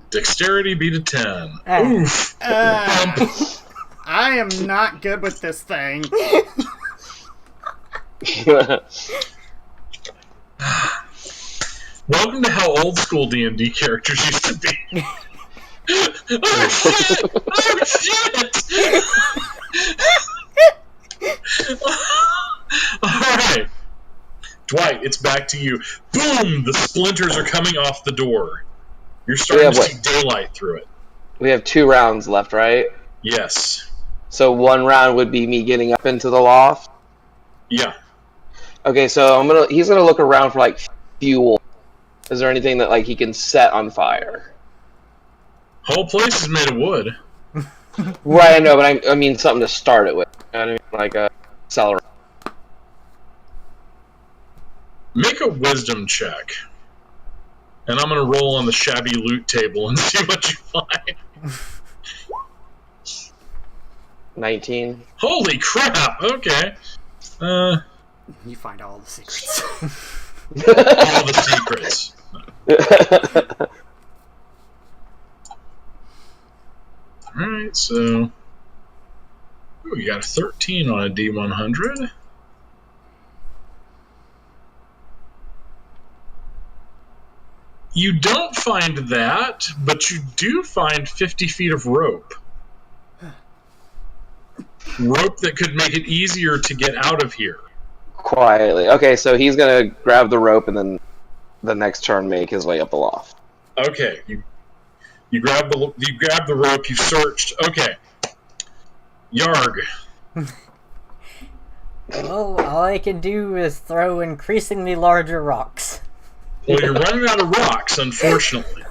Dexterity beat a 10. Oof. I am not good with this thing. Welcome to how old school D&D characters used to be. Oh shit! Oh shit! Alright. Dwight, it's back to you. Boom! The splinters are coming off the door. You're starting to see daylight through it. We have 2 rounds left, right? Yes. So 1 round would be me getting up into the loft. Yeah. Okay, so he's gonna look around for like fuel. Is there anything that like he can set on fire? Whole place is made of wood. Right, I know, but I mean something to start it with. You know what I mean? Like a accelerant. Make a wisdom check. And I'm going to roll on the shabby loot table and see what you find. 19. Holy crap! Okay. You find all the secrets. All the secrets. Alright, so... Ooh, you got a 13 on a D100. You don't find that, but you do find 50 feet of rope. Rope that could make it easier to get out of here. Quietly. Okay, so he's gonna grab the rope and then the next turn make his way up the loft. Okay, you grab the rope. You searched. Okay, Yarg. Well, all I can do is throw increasingly larger rocks. Well, you're running out of rocks, unfortunately.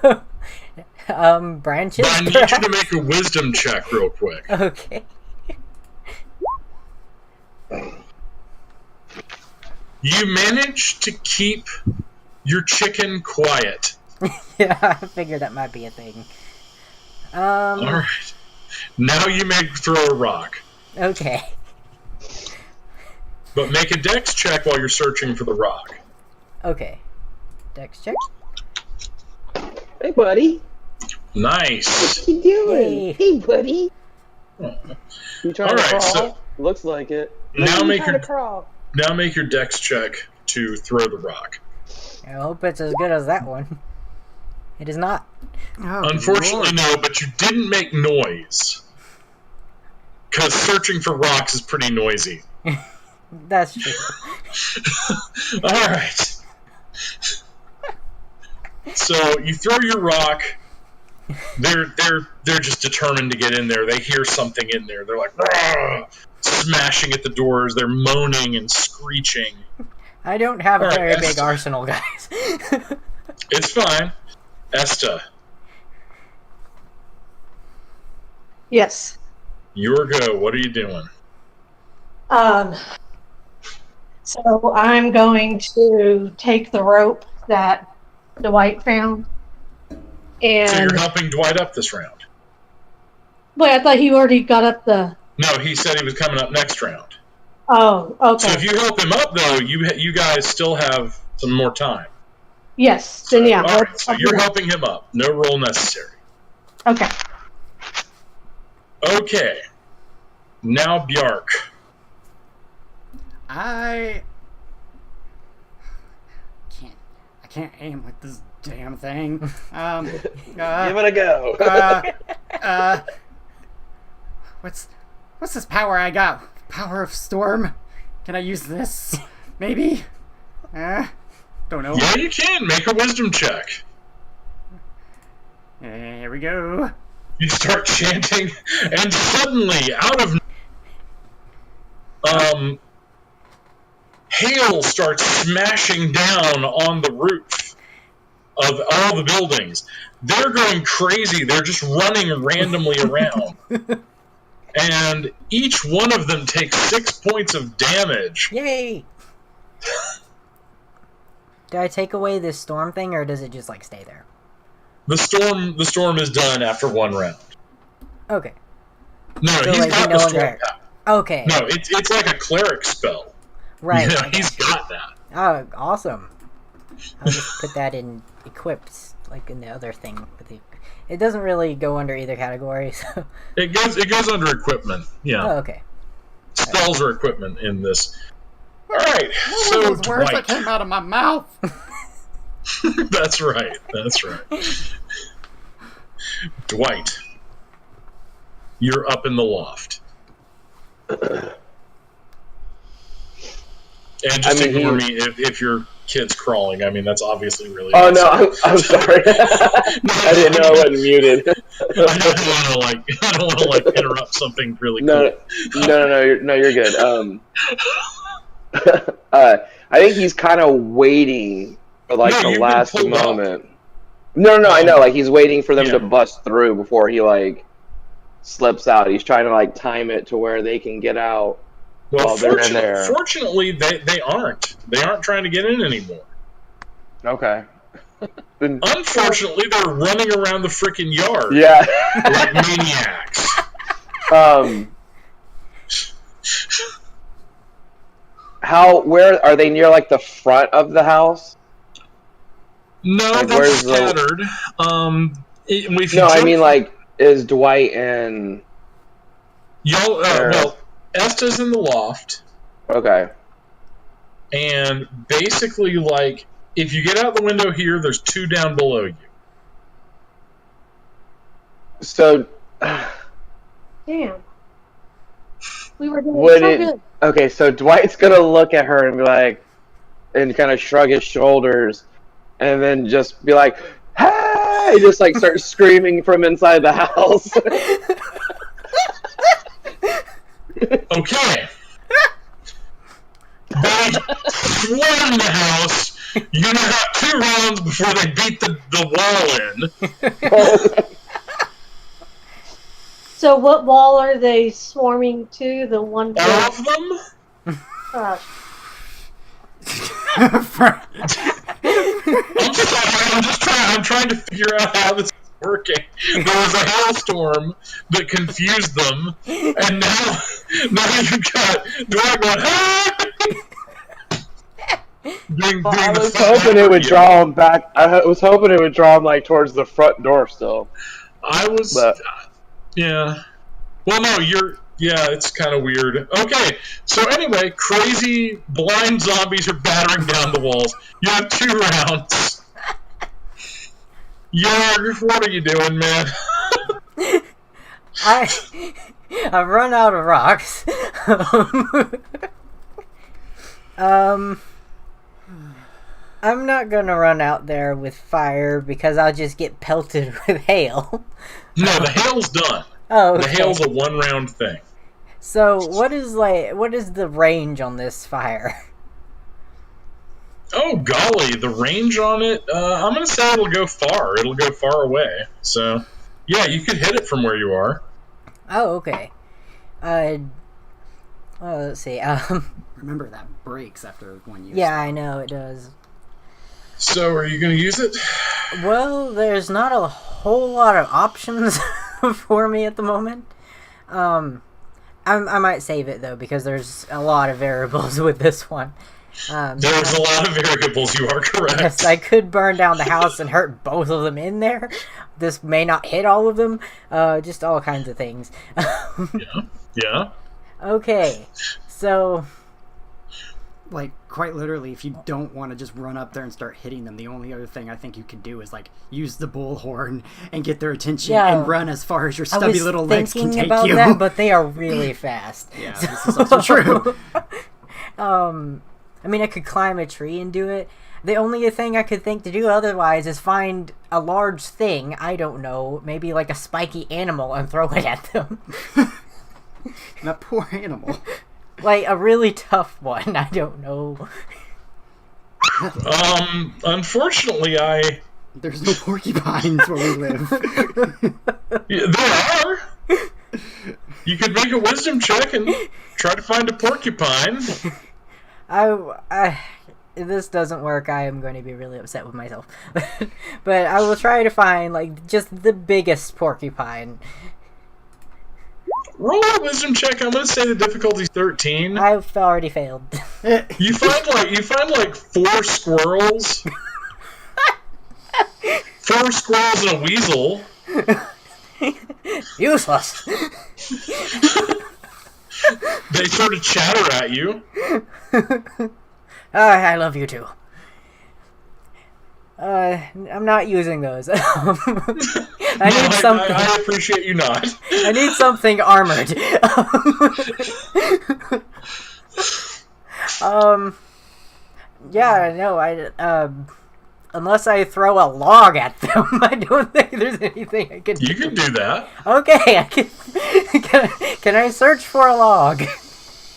Branches. But I need you to make a wisdom check real quick. Okay. You managed to keep your chicken quiet. Yeah, I figured that might be a thing. All right. Now you may throw a rock. Okay. But make a dex check while you're searching for the rock. Okay. Dex check. Hey, buddy. Nice. What you doing? Yay. Hey, buddy. Oh. You trying All to right, crawl? so Looks like it. now make trying your to crawl. now make your dex check to throw the rock. I hope it's as good as that one. It is not. Oh, Unfortunately, Lord. no, but you didn't make noise. Because searching for rocks is pretty noisy. That's true. Alright. So you throw your rock. They're just determined to get in there. They hear something in there. They're like, "Rah!" Smashing at the doors. They're moaning and screeching. I don't have a All right, very big Esther. arsenal, guys. It's fine. Esta, Yes. your go. What are you doing? So I'm going to take the rope that Dwight found. And So you're helping Dwight up this round. wait, I thought he already got up the. No, he said he was coming up next round. Oh, So okay. if you help him up, though, you guys still have some more time. Yes, then yeah. All right, so you're helping him up. No roll necessary. Okay. Okay. Now Bjark. I can't aim with this damn thing. Give it a go. What's this power I got? Power of storm? Can I use this? Maybe? Don't know. Yeah, you can. Make a wisdom check. Here we go. You start chanting, and suddenly, out of hail starts smashing down on the roof of all the buildings. They're going crazy. They're just running randomly around. And each one of them takes 6 points of damage. Yay! Do I take away this storm thing, or does it just like stay there? The storm is done after one round. Okay. No, So, he's like, got he no the longer- storm power. Okay. No, it's like a cleric spell. Right. Yeah, I he's got got that. Oh, awesome. I'll just put that in equipped, like in the other thing. It doesn't really go under either category, so... It goes under equipment. Yeah. Oh, okay. Spells are equipment in this. Alright, What so were those words that Dwight. came out of my mouth? That's right. That's right. Dwight. You're up in the loft. And just ignore me if your kid's crawling. I mean, that's obviously really. Oh no, I'm sorry. I didn't know I wasn't muted. I don't want to interrupt something really cool. No, you're good. I think he's kind of waiting for the last moment. Up. No, I know. He's waiting for them to bust through before he slips out. He's trying to time it to where they can get out. Well, fortunately, they aren't. They aren't trying to get in anymore. Okay. Unfortunately, they're running around the freaking yard. Yeah. Like maniacs. Where are they, near the front of the house? No, they're scattered. I mean, is Dwight and well, Esta's in the loft. Okay. And basically, if you get out the window here, there's 2 down below you. So, damn. We were doing so good. Okay, so Dwight's gonna look at her and be and kind of shrug his shoulders, and then just be like, "Hey!" Just start screaming from inside the house. Okay. They swarm the house. You're gonna have 2 rounds before they beat the wall in. So what wall are they swarming to? The one. All of them? Gosh. I'm trying to figure out how this is working. There was a hailstorm that confused them, and now you've got Dwight going, "Ah!" I was hoping it would draw him back. I was hoping it would draw him towards the front door still. Yeah. Well, no, it's kind of weird. Okay, so anyway, crazy blind zombies are battering down the walls. You have 2 rounds. Yarg, what are you doing, man? I've run out of rocks. I'm not gonna run out there with fire because I'll just get pelted with hail. No, the hail's done. Oh, okay. The hail's a 1-round thing. So what is the range on this fire? Oh golly, the range on it, I'm gonna say it'll go far. It'll go far away. So yeah, you could hit it from where you are. Oh, okay. Let's see. Remember that breaks after one use. Yeah, I know it does. So, are you going to use it? Well, there's not a whole lot of options for me at the moment. I might save it, though, because there's a lot of variables with this one. There's a lot of variables, you are correct. Yes, I could burn down the house and hurt both of them in there. This may not hit all of them. Just all kinds of things. Yeah. Okay, so... quite literally, if you don't want to just run up there and start hitting them, the only other thing I think you could do is, use the bullhorn and get their attention and run as far as your stubby little legs can take about you. That, but they are really fast. Yeah, this is also true. I mean, I could climb a tree and do it. The only thing I could think to do otherwise is find a large thing, I don't know, maybe a spiky animal and throw it at them. That poor animal. A really tough one, I don't know. Unfortunately, There's no porcupines where we live. Yeah, there are! You could make a wisdom check and try to find a porcupine. If this doesn't work, I am going to be really upset with myself. But I will try to find, just the biggest porcupine. Roll a wisdom check. I'm going to say the difficulty's 13. I've already failed. You find 4 squirrels. 4 squirrels and a weasel. Useless. They sort of chatter at you. I love you too. I'm not using those. I need something. I appreciate you not. I need something armored. Yeah, no, unless I throw a log at them, I don't think there's anything I can do. You can do that. Okay, can I search for a log?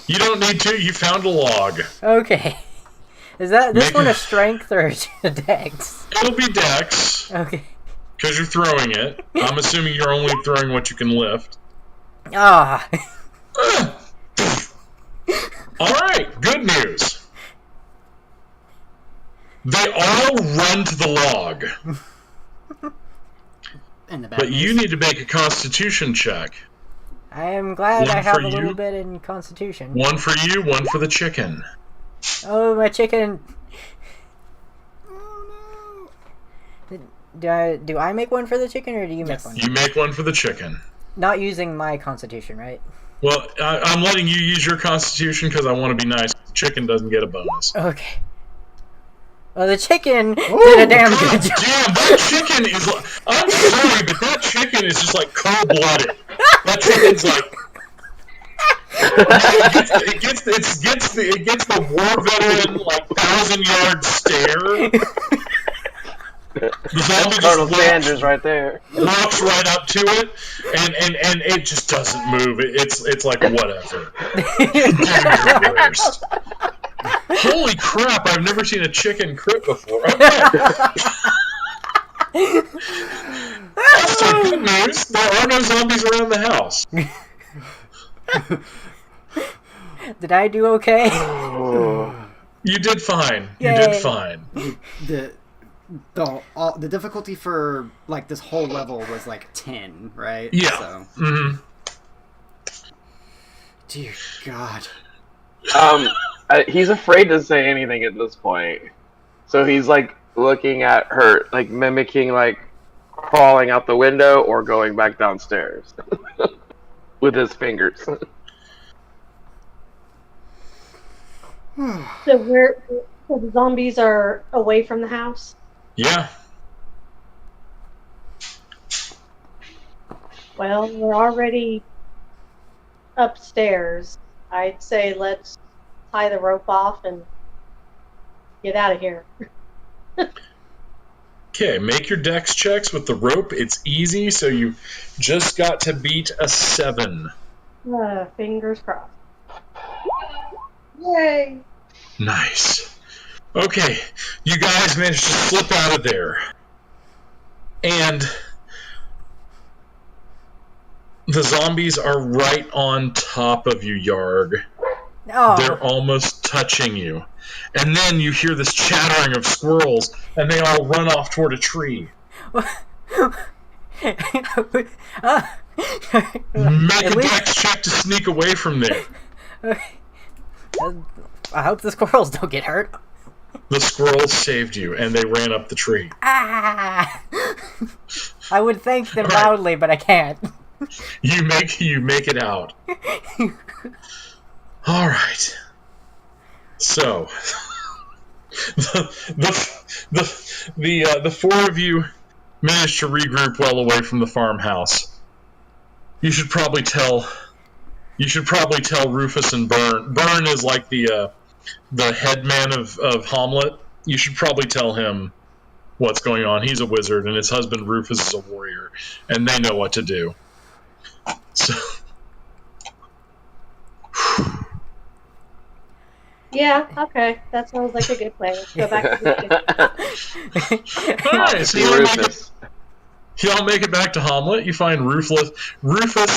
You don't need to. You found a log. Okay. Is this one a strength or a dex? It'll be dex. Okay. Because you're throwing it. I'm assuming you're only throwing what you can lift. Ah. Alright, good news. They all run to the log. But you need to make a constitution check. I am glad One I have for a little you. bit in constitution. One for you, one for the chicken. Oh, my chicken. Do I make one for the chicken, or do you make one? You make one for the chicken. Not using my constitution, right? Well, I'm letting you use your constitution because I want to be nice. The chicken doesn't get a bonus. Okay. Well, the chicken did a damn good job. Damn, that chicken is like... I'm sorry, but that chicken is just like cold-blooded. That chicken's like... It gets the war veteran, like, 1,000-yard stare. The zombie Colonel just Sanders right there. walks right up to it, and it just doesn't move. It's like, whatever. You're worst. Holy crap, I've never seen a chicken crit before. Okay. That's the good news. There are no zombies around the house. Did I do okay? You did fine. Yay. You did fine. The difficulty for like this whole level was like 10, right? Yeah. So. Mm-hmm. Dear God. He's afraid to say anything at this point. So he's like looking at her, like mimicking like crawling out the window or going back downstairs with his fingers. So the zombies are away from the house? Yeah. Well, we're already upstairs. I'd say let's tie the rope off and get out of here. Okay, make your dex checks with the rope. It's easy, so you just got to beat a 7. Fingers crossed. Yay! Nice. Okay, you guys managed to slip out of there. And the zombies are right on top of you, Yarg. Oh. They're almost touching you. And then you hear this chattering of squirrels, and they all run off toward a tree. Make a dex check to sneak away from there. I hope the squirrels don't get hurt. The squirrels saved you, and they ran up the tree. Ah! I would thank them loudly, but I can't. You make it out. All right. So, the four of you managed to regroup well away from the farmhouse. You should probably tell Rufus and Byrne. Byrne is like the head man of Hamlet. You should probably tell him what's going on. He's a wizard, and his husband Rufus is a warrior, and they know what to do. So. Yeah, okay. That sounds like a good plan. Let's go back to the Alright, so y'all make it back to Hamlet. You find Rufus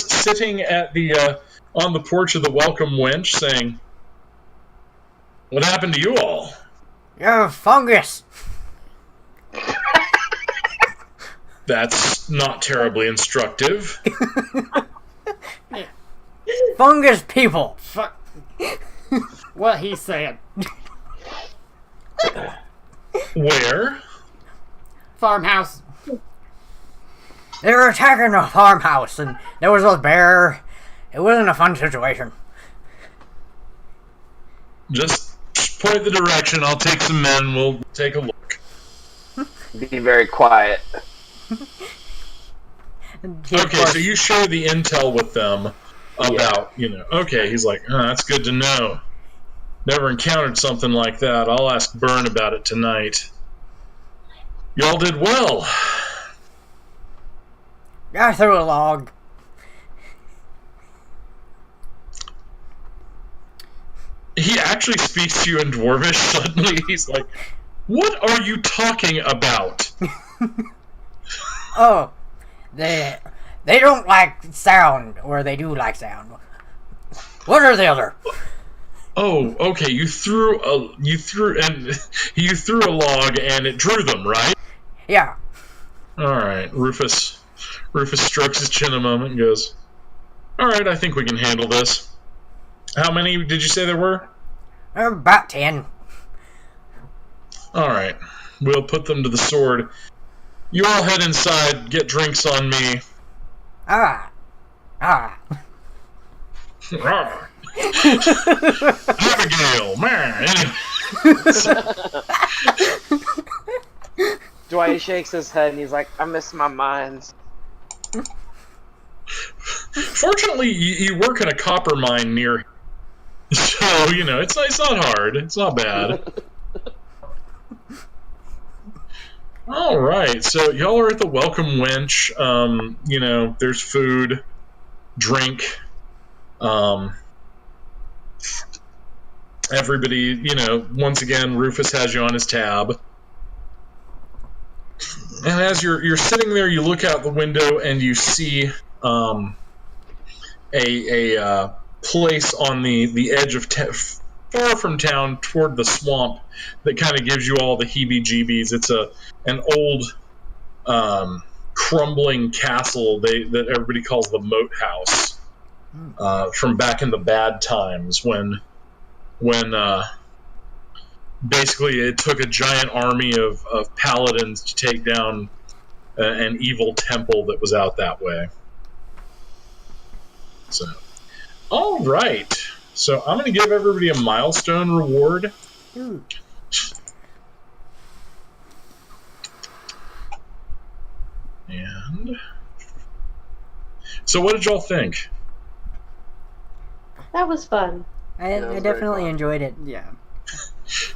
sitting at the on the porch of the welcome wench saying, "What happened to you all?" You're fungus. That's not terribly instructive. Fungus people. Fuck. What he said. Where? Farmhouse. They were attacking the farmhouse, and there was a bear. It wasn't a fun situation. Just point the direction. I'll take some men. We'll take a look. Be very quiet. Okay, so you share the intel with them about, okay, he's like, that's good to know. Never encountered something like that. I'll ask Byrne about it tonight. Y'all did well. I threw a log. He actually speaks to you in Dwarvish suddenly. He's like, what are you talking about? Oh, they don't like sound, or they do like sound. One or the other. Oh, okay. You threw a log and it drew them, right? Yeah. All right. Rufus strokes his chin a moment and goes, "All right, I think we can handle this." How many did you say there were? About 10. All right. We'll put them to the sword. You all head inside. Get drinks on me. Ah. Rawr. Abigail, man. Dwight shakes his head and he's like, I miss my mines. Fortunately, you work in a copper mine near here. So, it's not hard. It's not bad. All right, so y'all are at the Welcome Wench. There's food, drink. Everybody, once again, Rufus has you on his tab. And as you're sitting there, you look out the window and you see a place on the edge of far from town toward the swamp that kind of gives you all the heebie-jeebies. It's an old crumbling castle that everybody calls the Moat House from back in the bad times when basically it took a giant army of paladins to take down an evil temple that was out that way. So, all right. So I'm going to give everybody a milestone reward. Ooh. And so what did y'all think? That was fun. I definitely enjoyed it. Yeah.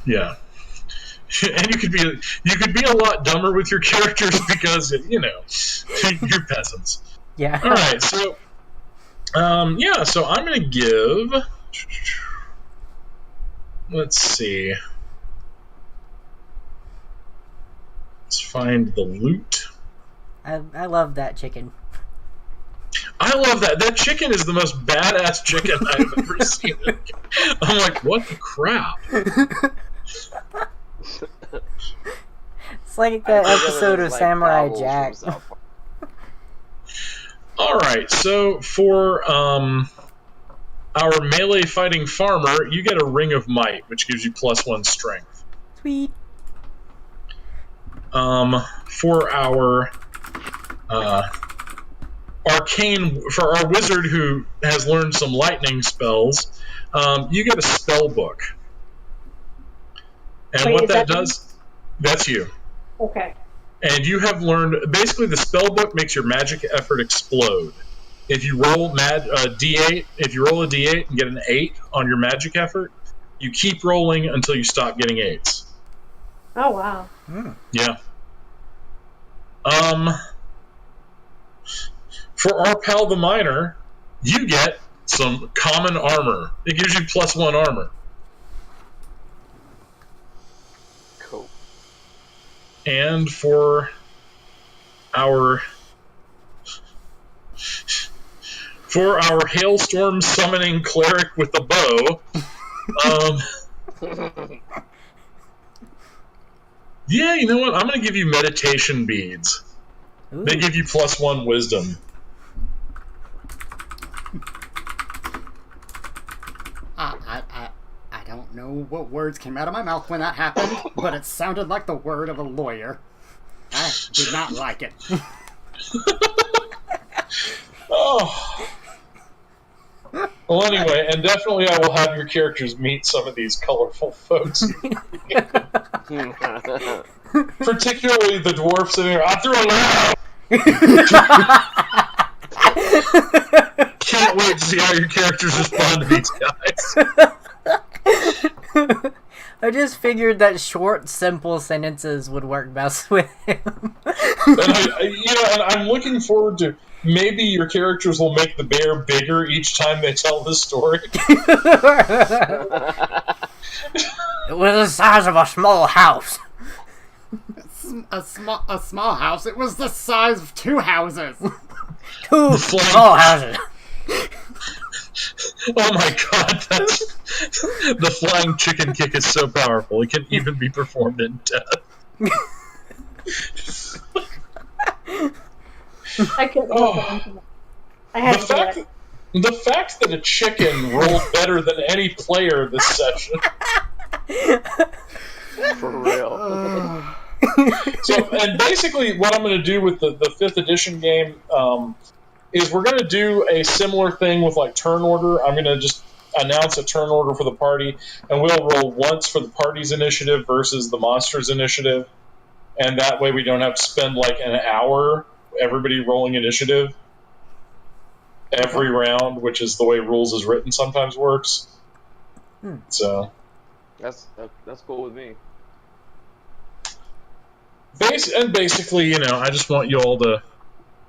Yeah. And you could be a lot dumber with your characters because you're peasants. Yeah. All right. So so I'm going to give, let's see. Let's find the loot. I love that chicken. I love that. That chicken is the most badass chicken I've ever seen. I'm like, what the crap? It's like that episode of Samurai Jack. Alright, so for our melee fighting farmer, you get a Ring of Might, which gives you +1 strength. Sweet. For our for our wizard who has learned some lightning spells, you get a spell book. And Wait, what that does, that's you. Okay. And you have learned, basically the spell book makes your magic effort explode. If you roll a D8 and get an 8 on your magic effort, you keep rolling until you stop getting 8s. Oh, wow. Yeah. For our pal the miner, you get some common armor. It gives you +1 armor. Cool. And for our hailstorm summoning cleric with the bow, yeah, you know what? I'm going to give you meditation beads. Ooh. They give you +1 wisdom. I don't know what words came out of my mouth when that happened, but it sounded like the word of a lawyer. I did not like it. Oh. Well, anyway, and definitely I will have your characters meet some of these colorful folks. Particularly the dwarf sitting there. I threw a laugh! Can't wait to see how your characters respond to these guys. I just figured that short, simple sentences would work best with him. And I'm looking forward to maybe your characters will make the bear bigger each time they tell the story. It was the size of a small house. A small house? It was the size of 2 houses. 2 small houses. Oh my god, the flying chicken kick is so powerful. It can even be performed in death. I couldn't help it. I had to do it. The fact that a chicken rolled better than any player this session. For real. And basically what I'm going to do with the 5th edition game is we're going to do a similar thing with like turn order. I'm going to just announce a turn order for the party, and we'll roll once for the party's initiative versus the monster's initiative. And that way we don't have to spend like an hour everybody rolling initiative every round, which is the way rules is written sometimes works. So That's cool with me. Basically, I just want you all to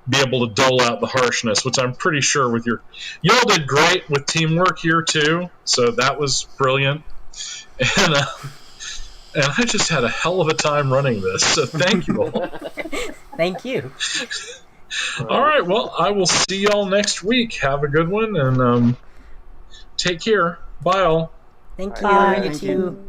be able to dole out the harshness, which I'm pretty sure with y'all did great with teamwork here too, so that was brilliant. And I just had a hell of a time running this, so thank you all. Thank you. All right, well, I will see y'all next week. Have a good one, and take care. Bye, all. Thank you. Bye. You too.